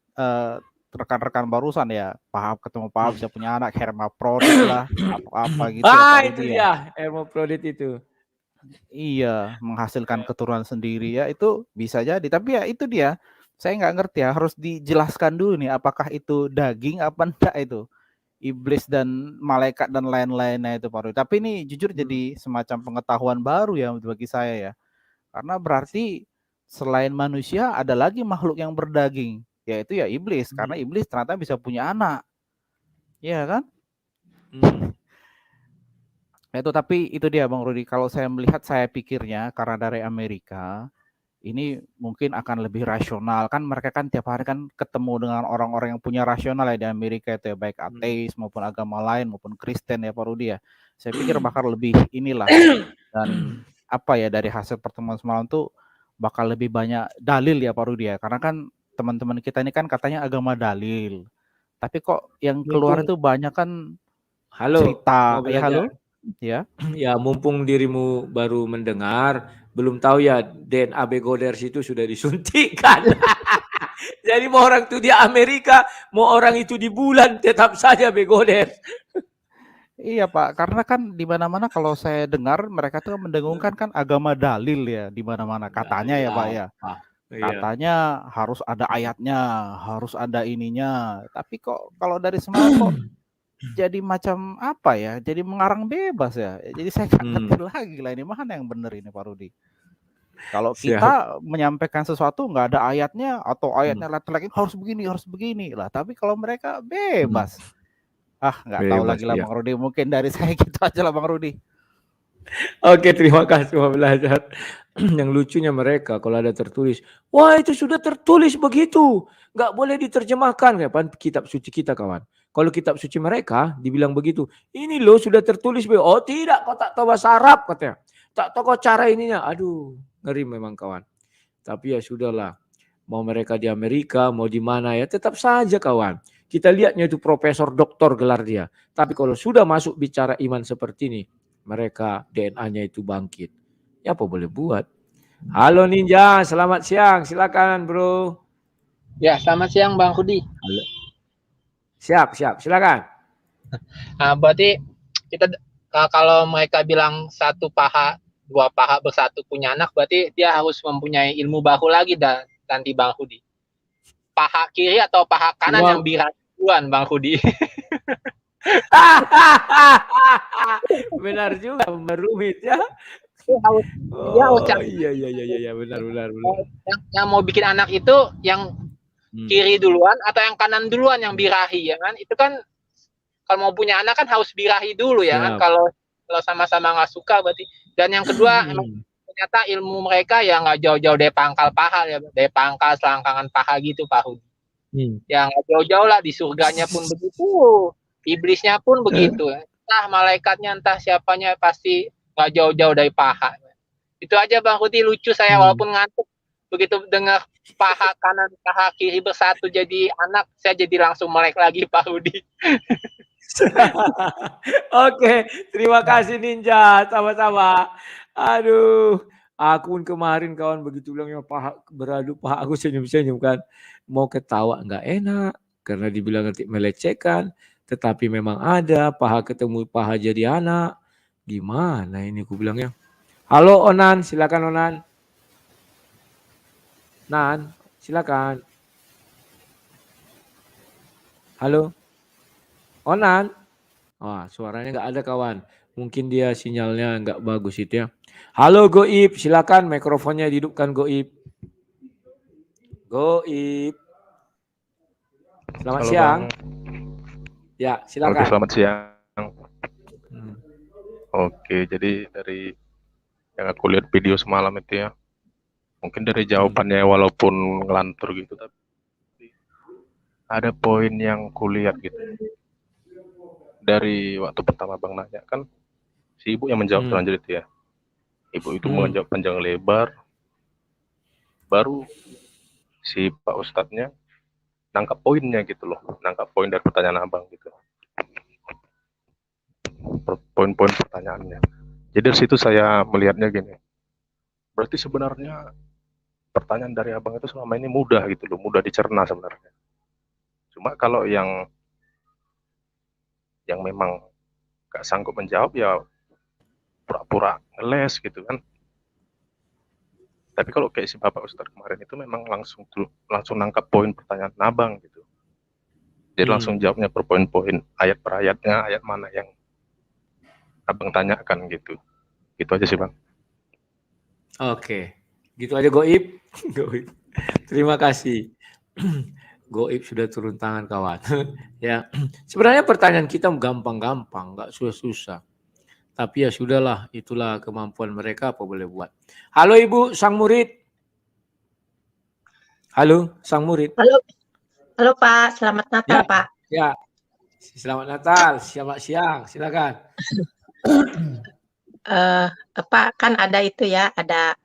rekan-rekan barusan ya, ketemu Pak bisa punya anak, hermaprodit lah, apa gitu ya, Ah, Pak itu Rudi ya. dia, hermaprodit itu. Iya, menghasilkan keturunan sendiri ya, itu bisa jadi. Tapi ya itu dia, saya nggak ngerti ya, harus dijelaskan dulu nih, apakah itu daging apa enggak itu. Iblis dan malaikat dan lain-lainnya itu Pak Rudi. Tapi ini jujur jadi semacam pengetahuan baru ya bagi saya ya. Karena berarti selain manusia ada lagi makhluk yang berdaging, yaitu ya iblis. Karena iblis ternyata bisa punya anak. Iya kan? Itu tapi itu dia Bang Rudi, kalau saya melihat, saya pikirnya karena dari Amerika ini mungkin akan lebih rasional, kan mereka kan tiap hari kan ketemu dengan orang-orang yang punya rasional ya di Amerika itu ya, baik ateis maupun agama lain maupun Kristen ya Pak Rudi ya. Saya pikir bakal lebih inilah, dan apa ya, dari hasil pertemuan semalam tuh bakal lebih banyak dalil ya Pak Rudi ya, karena kan teman-teman kita ini kan katanya agama dalil, tapi kok yang keluar itu banyak kan cerita. Ya halo ya. Ya, mumpung dirimu baru mendengar, belum tahu ya DNA Begoders itu sudah disuntikkan. Jadi mau orang itu di Amerika, mau orang itu di bulan, tetap saja Begoders. Iya Pak, karena kan di mana-mana kalau saya dengar mereka tuh mendengungkan kan agama dalil ya di mana-mana katanya ya Pak ya. Katanya harus ada ayatnya, harus ada ininya. Tapi kok kalau dari semalam kok jadi macam apa ya? Jadi mengarang bebas ya. Jadi saya nggak ngerti lagi lah, ini mana yang benar ini Pak Rudi. Kalau kita menyampaikan sesuatu nggak ada ayatnya atau ayatnya lagi harus begini lah. Tapi kalau mereka bebas. Nggak tahu lagi lah Bang Rudi. Mungkin dari saya gitu aja lah Bang Rudi. Oke, terima kasih Pak Belajar. Yang lucunya mereka kalau ada tertulis, wah itu sudah tertulis begitu, nggak boleh diterjemahkan kayak kitab suci kita kawan. Kalau kitab suci mereka dibilang begitu, ini loh sudah tertulis. Oh tidak, kau tak tahu bahasa Arab katanya, tak tahu kau cara ininya. Aduh, ngeri memang kawan. Tapi ya sudahlah, mau mereka di Amerika, mau di mana ya, tetap saja kawan. Kita lihatnya itu profesor doktor gelar dia. Tapi kalau sudah masuk bicara iman seperti ini, mereka DNA-nya itu bangkit. Ya apa boleh buat. Halo Ninja, selamat siang. Silakan bro. Ya, selamat siang Bang Rudi. Halo. Siap, silakan. Berarti kita kalau mereka bilang satu paha, dua paha bersatu punya anak, berarti dia harus mempunyai ilmu baru lagi nanti Bang Rudi. Paha kiri atau paha kanan yang birahi duluan Bang Rudi? Benar juga, merumit ya. Iya, benar. Yang mau bikin anak itu yang kiri duluan atau yang kanan duluan yang birahi ya kan? Itu kan kalau mau punya anak kan harus birahi dulu ya kan? Kalau sama-sama nggak suka berarti. Dan yang kedua ternyata ilmu mereka ya nggak jauh-jauh dari pangkal paha ya, dari pangkal selangkangan paha gitu Pak Rudi. Ya nggak jauh-jauh lah, di surganya pun begitu, iblisnya pun begitu. Entah malaikatnya, entah siapanya pasti nggak jauh-jauh dari paha. Itu aja Bang Rudi, lucu saya walaupun ngantuk. Begitu dengar paha kanan, paha kiri bersatu jadi anak, saya jadi langsung melek lagi Pak Rudi. Oke, terima kasih Ninja, sama-sama. Aduh, aku pun kemarin kawan begitu bilangnya paha beradu, paha aku senyum-senyum kan. Mau ketawa nggak enak, karena dibilang nanti melecehkan. Tetapi memang ada, paha ketemu paha jadi anak. Gimana ini aku bilangnya. Halo Onan, silakan Onan. Nan, silakan. Halo. Onan. Wah, suaranya nggak ada kawan. Mungkin dia sinyalnya nggak bagus itu ya. Halo Goib, silakan mikrofonnya dihidupkan Goib. Goib. Selamat siang. Bang. Ya, silakan. Oke, selamat siang. Oke, jadi dari yang aku lihat video semalam itu ya, mungkin dari jawabannya walaupun ngelantur gitu, tapi ada poin yang kulihat gitu. Dari waktu pertama Bang nanya kan, si ibu yang menjawab selanjutnya itu ya. Ibu itu menjawab panjang lebar, baru si Pak Ustadznya nangkap poinnya gitu loh, nangkap poin dari pertanyaan abang gitu, poin-poin pertanyaannya. Jadi dari situ saya melihatnya gini, berarti sebenarnya pertanyaan dari abang itu selama ini mudah gitu loh, mudah dicerna sebenarnya. Cuma kalau yang memang gak sanggup menjawab ya pura-pura ngeles gitu kan. Tapi kalau kayak si Bapak Ustadz kemarin itu memang langsung nangkap poin pertanyaan abang gitu. Dia langsung jawabnya per poin-poin, ayat per ayatnya, ayat mana yang abang tanyakan gitu. Gitu aja sih Bang. Oke, gitu aja Goib. Goib. Terima kasih. Goib sudah turun tangan kawan. Ya, sebenarnya pertanyaan kita gampang-gampang, nggak susah-susah. Tapi ya sudahlah, itulah kemampuan mereka, apa boleh buat. Halo Ibu Sang Murid. Halo Sang Murid. Halo Pak, selamat Natal Pak. Ya, selamat Natal, selamat siang, silakan. Pak kan ada itu ya, ada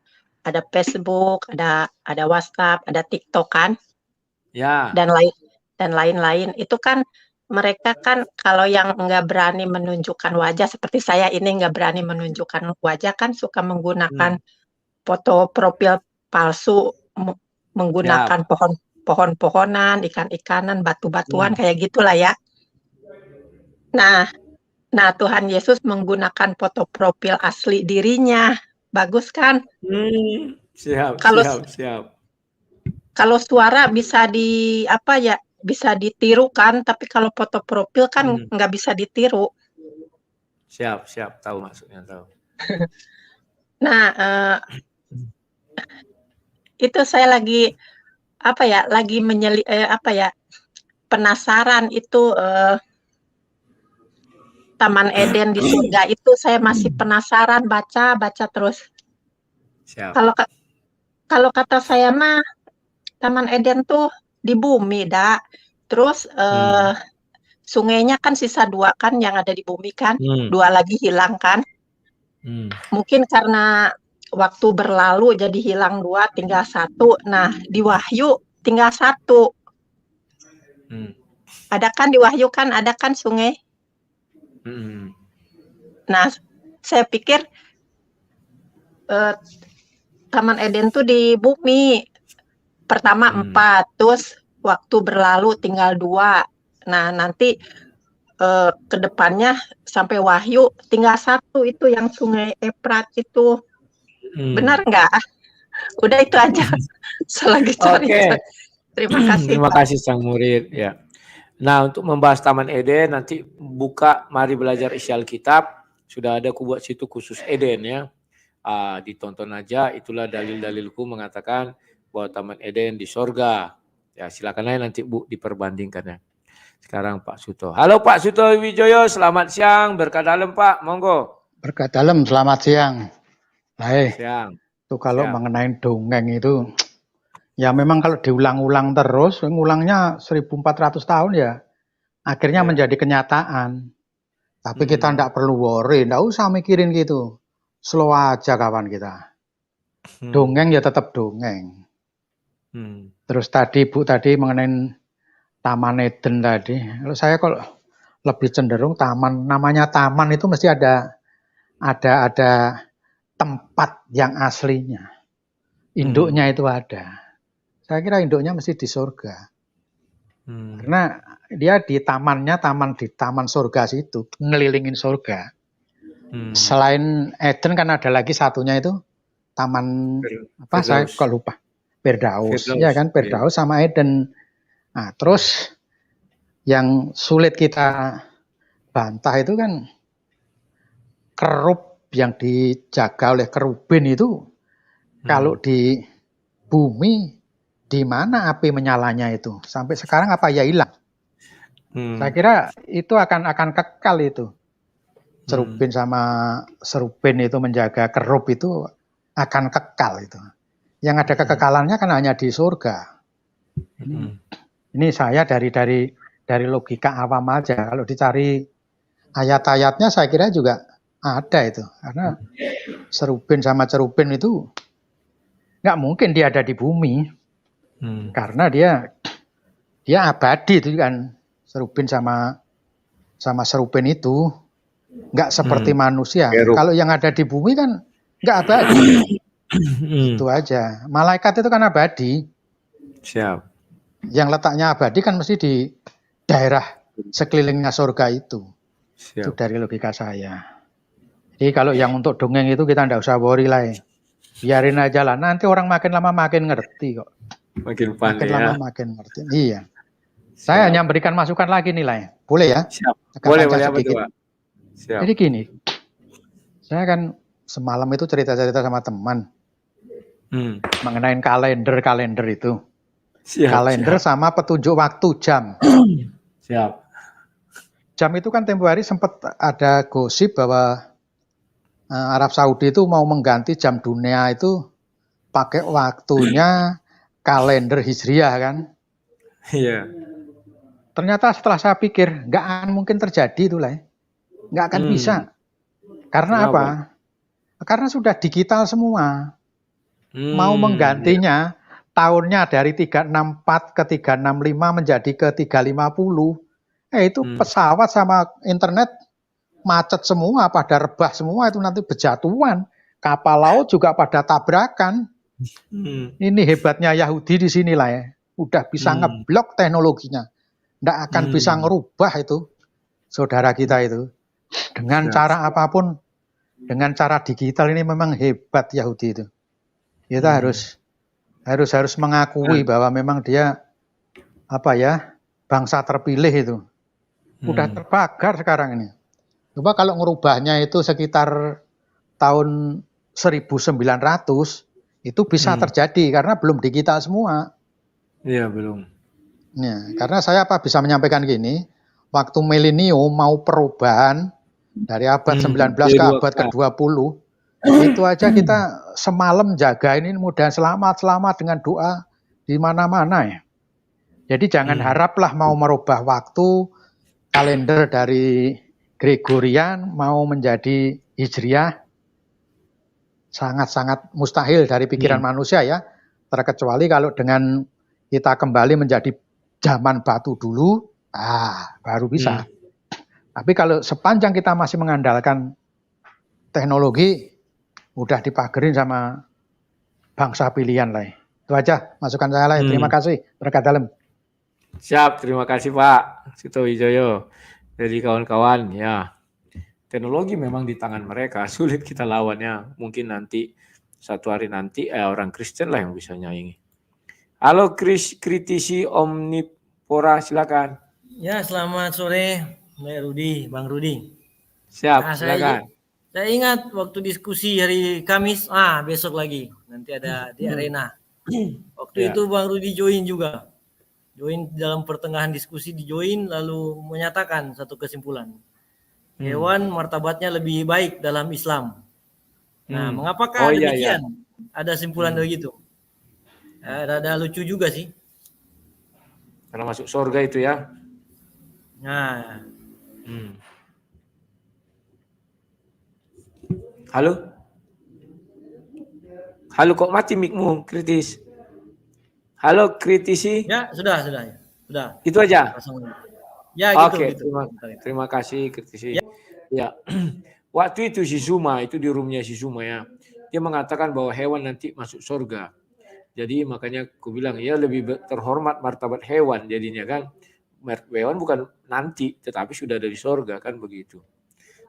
Facebook, ada WhatsApp, ada TikTok kan, Ya. dan lain-lain. Itu kan mereka kan kalau yang nggak berani menunjukkan wajah seperti saya ini nggak berani menunjukkan wajah kan suka menggunakan foto profil palsu, menggunakan pohon-pohonan, ikan-ikanan, batu-batuan kayak gitulah ya. Nah Tuhan Yesus menggunakan foto profil asli dirinya, bagus kan? Siap. Kalau suara bisa bisa ditiru kan, tapi kalau foto profil kan nggak bisa ditiru. Siap, tahu maksudnya tahu. Nah, itu saya lagi penasaran itu Taman Eden di surga itu saya masih penasaran baca terus. Siap. Kalau kata saya mah Taman Eden tuh di bumi, terus sungainya kan sisa 2 kan yang ada di bumi kan, 2 lagi hilang kan. Mungkin karena waktu berlalu jadi hilang 2, tinggal 1. Nah di Wahyu tinggal 1. Ada kan di Wahyu kan ada kan sungai. Nah saya pikir Taman Eden tuh di bumi. Pertama 4, terus waktu berlalu tinggal 2. Nah nanti ke depannya sampai Wahyu tinggal 1 itu yang Sungai Efrat itu. Benar nggak? Udah itu aja. Selagi cari. Terima kasih. Terima kasih Sang Murid ya. Nah untuk membahas Taman Eden nanti buka Mari Belajar Isi Alkitab. Sudah ada aku buat situ khusus Eden ya. Ditonton aja, itulah dalil-dalilku mengatakan bahwa Taman Eden di sorga. Ya silakan aja nanti Bu diperbandingkan ya. Sekarang Pak Suto. Halo Pak Suto Wijoyo, selamat siang. Berkah dalam Pak, monggo. Berkah dalam, selamat siang. Baik. Siang. Itu kalau mengenai dongeng itu, ya memang kalau diulang-ulang terus, ngulangnya 1400 tahun ya, akhirnya menjadi kenyataan. Tapi kita tidak perlu worry, tidak usah mikirin gitu. Slow aja kawan kita. Dongeng ya tetap dongeng. Terus tadi Bu tadi mengenai Taman Eden tadi, kalau saya kalau lebih cenderung taman, namanya taman itu mesti ada tempat yang aslinya. Induknya itu ada. Saya kira induknya mesti di surga. Karena dia di taman surga situ, ngelilingin surga. Selain Eden kan ada lagi satunya itu taman apa saya kok lupa. Firdaus. Ya kan Firdaus sama Eden. Nah, terus yang sulit kita bantah itu kan kerup yang dijaga oleh kerubin itu kalau di bumi di mana api menyalanya itu sampai sekarang apa ya hilang. Saya kira itu akan kekal itu. Serubin sama serubin itu menjaga kerup itu akan kekal itu. Yang ada kekekalannya kan hanya di surga. Ini saya dari logika awam aja. Kalau dicari ayat-ayatnya saya kira juga ada itu. Karena serubin sama cerubin itu nggak mungkin dia ada di bumi. Karena dia abadi itu kan. Serubin sama serubin itu nggak seperti manusia. Kalau yang ada di bumi kan nggak abadi. Itu aja. Malaikat itu kan abadi. Siap. yang letaknya abadi kan mesti di daerah sekelilingnya surga itu. Itu dari logika saya. Jadi kalau yang untuk dongeng itu kita nggak usah worry lah. Biarin aja lah. Nanti orang makin lama makin ngerti kok. Makin pandai makin lama makin ngerti. Iya. Saya hanya memberikan masukan lagi nilai. Boleh ya? Siap. Boleh apa tuh, Pak? Siap. Jadi gini. Saya kan semalam itu cerita-cerita sama teman. Mengenai kalender itu. Kalender sama petunjuk waktu jam. Siap. Jam itu kan tempo hari sempat ada gosip bahwa Arab Saudi itu mau mengganti jam dunia itu pakai waktunya kalender Hijriah kan. Iya. Ternyata setelah saya pikir nggak akan mungkin terjadi itu lah. Nggak akan bisa. Karena apa? Karena sudah digital semua. Mau menggantinya tahunnya dari 364 ke 365 menjadi ke 350. Itu pesawat sama internet macet semua, pada rebah semua, itu nanti berjatuhan. Kapal laut juga pada tabrakan. Ini hebatnya Yahudi di sinilah ya. Udah bisa ngeblok teknologinya. Nggak akan bisa ngerubah itu saudara kita itu. Dengan cara apapun, dengan cara digital ini memang hebat Yahudi itu. Kita harus mengakui bahwa memang dia bangsa terpilih itu. Udah terbakar sekarang ini. Coba kalau ngerubahnya itu sekitar tahun 1900 itu bisa terjadi karena belum digital semua. Iya, belum. Ya, karena saya bisa menyampaikan gini, waktu milenium mau perubahan dari abad 19 ke abad ke-20, itu aja kita semalam jaga ini mudah selamat dengan doa di mana-mana ya. Jadi jangan haraplah mau merubah waktu kalender dari Gregorian mau menjadi Hijriah, sangat-sangat mustahil dari pikiran manusia ya. Terkecuali kalau dengan kita kembali menjadi zaman batu dulu, baru bisa. Tapi kalau sepanjang kita masih mengandalkan teknologi, udah dipagerin sama bangsa pilihan lah. Itu aja masukan saya lah. Terima kasih. Berkat dalam. Siap, terima kasih Pak Sito Wijoyo. Jadi kawan-kawan ya, teknologi memang di tangan mereka, sulit kita lawannya. Mungkin nanti satu hari nanti orang Kristen lah yang bisa nyaingi. Halo kritisi Omnipora, silakan. Ya, selamat sore Mbak Rudi, Bang Rudi. Siap, silakan. Saya ingat waktu diskusi hari Kamis, besok lagi nanti ada di arena. Waktu itu Bang Rudi join juga. Join dalam pertengahan diskusi dijoin lalu menyatakan satu kesimpulan. Hewan martabatnya lebih baik dalam Islam. Nah, mengapakah demikian? Ada simpulan begitu. Rada lucu juga sih. Karena masuk surga itu ya. Nah. Halo? Halo, kok mati mic-mu, kritis? Halo, kritisi? Ya, sudah. Itu aja? Ya, Oke, gitu. Terima kasih, kritisi. Ya. Waktu itu si Zuma, itu di roomnya si Zuma ya. Dia mengatakan bahwa hewan nanti masuk surga. Jadi makanya aku bilang, ya lebih terhormat martabat hewan jadinya kan. Hewan bukan nanti, tetapi sudah dari surga kan begitu.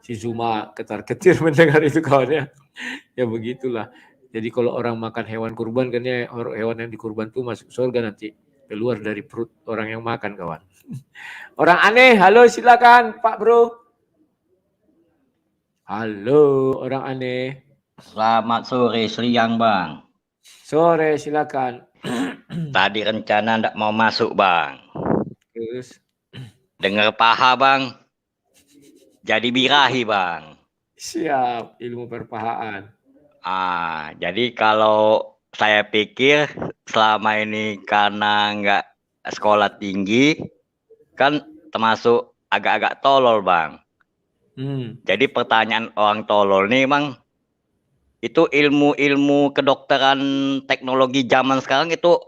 Si Zuma ketar-ketir mendengar itu kawannya. Ya begitulah. Jadi kalau orang makan hewan kurban kan ya hewan yang dikurban itu masuk surga nanti. Keluar dari perut orang yang makan kawan. Orang aneh, halo silakan Pak Bro. Halo orang aneh. Selamat sore siang Bang. Sore silakan. Tadi rencana ndak mau masuk Bang. Terus? Dengar paha Bang. Jadi birahi Bang. Siap, ilmu perpahaan. Jadi kalau saya pikir selama ini karena nggak sekolah tinggi, kan termasuk agak-agak tolol Bang. Jadi pertanyaan orang tolol nih Bang, itu ilmu kedokteran teknologi zaman sekarang itu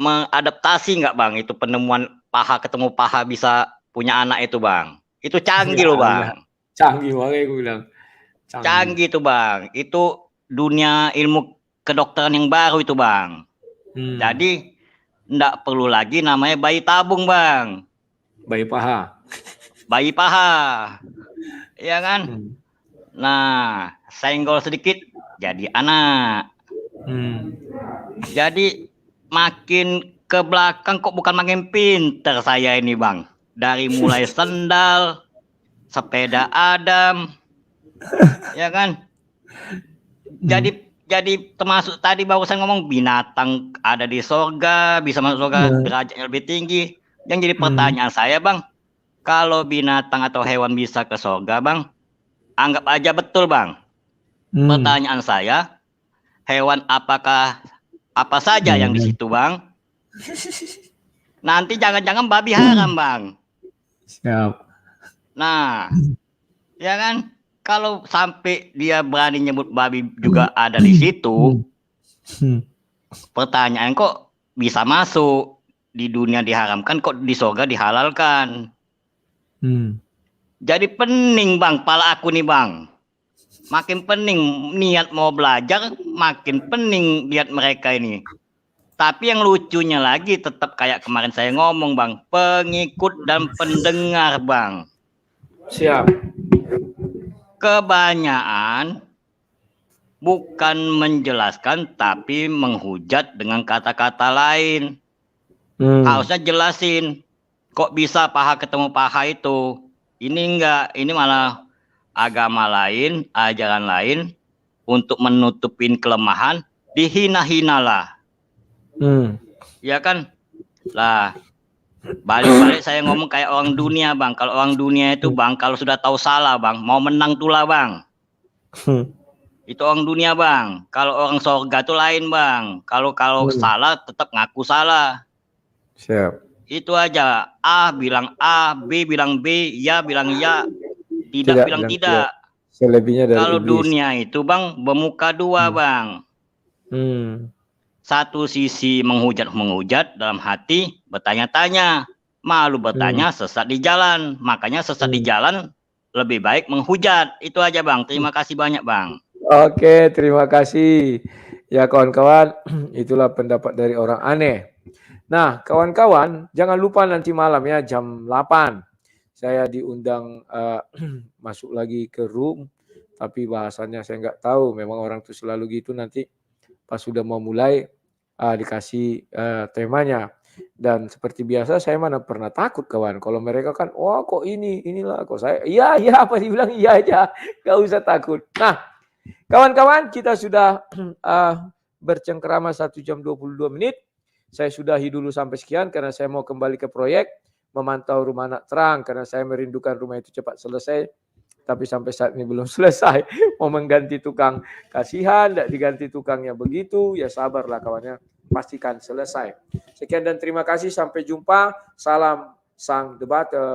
mengadaptasi nggak Bang? Itu penemuan paha ketemu paha bisa punya anak itu Bang. Itu canggih loh Bang. Canggih makanya gue bilang. Canggih tuh Bang. Itu dunia ilmu kedokteran yang baru itu Bang. Jadi ndak perlu lagi namanya bayi tabung, Bang. Bayi paha. Bayi paha. Ya kan? Nah, senggol sedikit jadi anak. Jadi makin ke belakang kok bukan makin pinter saya ini, Bang. Dari mulai sendal, sepeda Adam, ya kan? Jadi termasuk tadi barusan ngomong binatang ada di sorga, bisa masuk sorga derajatnya lebih tinggi. Yang jadi pertanyaan saya, Bang, kalau binatang atau hewan bisa ke sorga, Bang, anggap aja betul, Bang. Pertanyaan saya, hewan apa saja yang di situ, Bang? Nanti jangan-jangan babi haram, Bang. Siap. Nah, ya kan? Kalau sampai dia berani nyebut babi juga ada di situ, pertanyaan kok bisa masuk di dunia diharamkan, kok di surga dihalalkan? Jadi pening, Bang, pala aku nih, Bang. Makin pening niat mau belajar, makin pening lihat mereka ini. Tapi yang lucunya lagi tetap kayak kemarin saya ngomong, Bang, pengikut dan pendengar, Bang. Siap. Kebanyakan bukan menjelaskan tapi menghujat dengan kata-kata lain. Harusnya jelasin, kok bisa paha ketemu paha itu? Ini enggak, ini malah agama lain, ajaran lain untuk menutupin kelemahan, dihina-hinalah. Ya kan? Lah, balik-balik saya ngomong kayak orang dunia, Bang. Kalau orang dunia itu, Bang, kalau sudah tahu salah, Bang, mau menang tulah, Bang. Itu orang dunia, Bang. Kalau orang sorga itu lain, Bang. Kalau salah tetap ngaku salah. Siap. Itu aja. A bilang A, B bilang B, ya bilang ya, tidak bilang tidak. Selebihnya dari kalau iblis. Dunia itu, Bang, bermuka dua, Bang. Satu sisi menghujat dalam hati, bertanya-tanya, malu bertanya, sesat di jalan. Makanya sesat di jalan lebih baik menghujat. Itu aja, Bang. Terima kasih banyak, Bang. Oke, terima kasih. Ya kawan-kawan, itulah pendapat dari orang aneh. Nah, kawan-kawan, jangan lupa nanti malam ya jam 8. Saya diundang masuk lagi ke room, tapi bahasannya saya nggak tahu. Memang orang itu selalu gitu, nanti pas sudah mau mulai dikasih temanya. Dan seperti biasa saya mana pernah takut, kawan. Kalau mereka kan, wah kok inilah, kok saya, iya apa dibilang iya aja, nggak usah takut. Nah, kawan-kawan, kita sudah bercengkerama 1 jam 22 menit. Saya sudahi dulu sampai sekian karena saya mau kembali ke proyek memantau rumah anak terang karena saya merindukan rumah itu cepat selesai. Tapi sampai saat ini belum selesai. Mau mengganti tukang, kasihan, tidak diganti tukangnya begitu. Ya sabarlah kawannya, pastikan selesai. Sekian dan terima kasih. Sampai jumpa. Salam sang debater.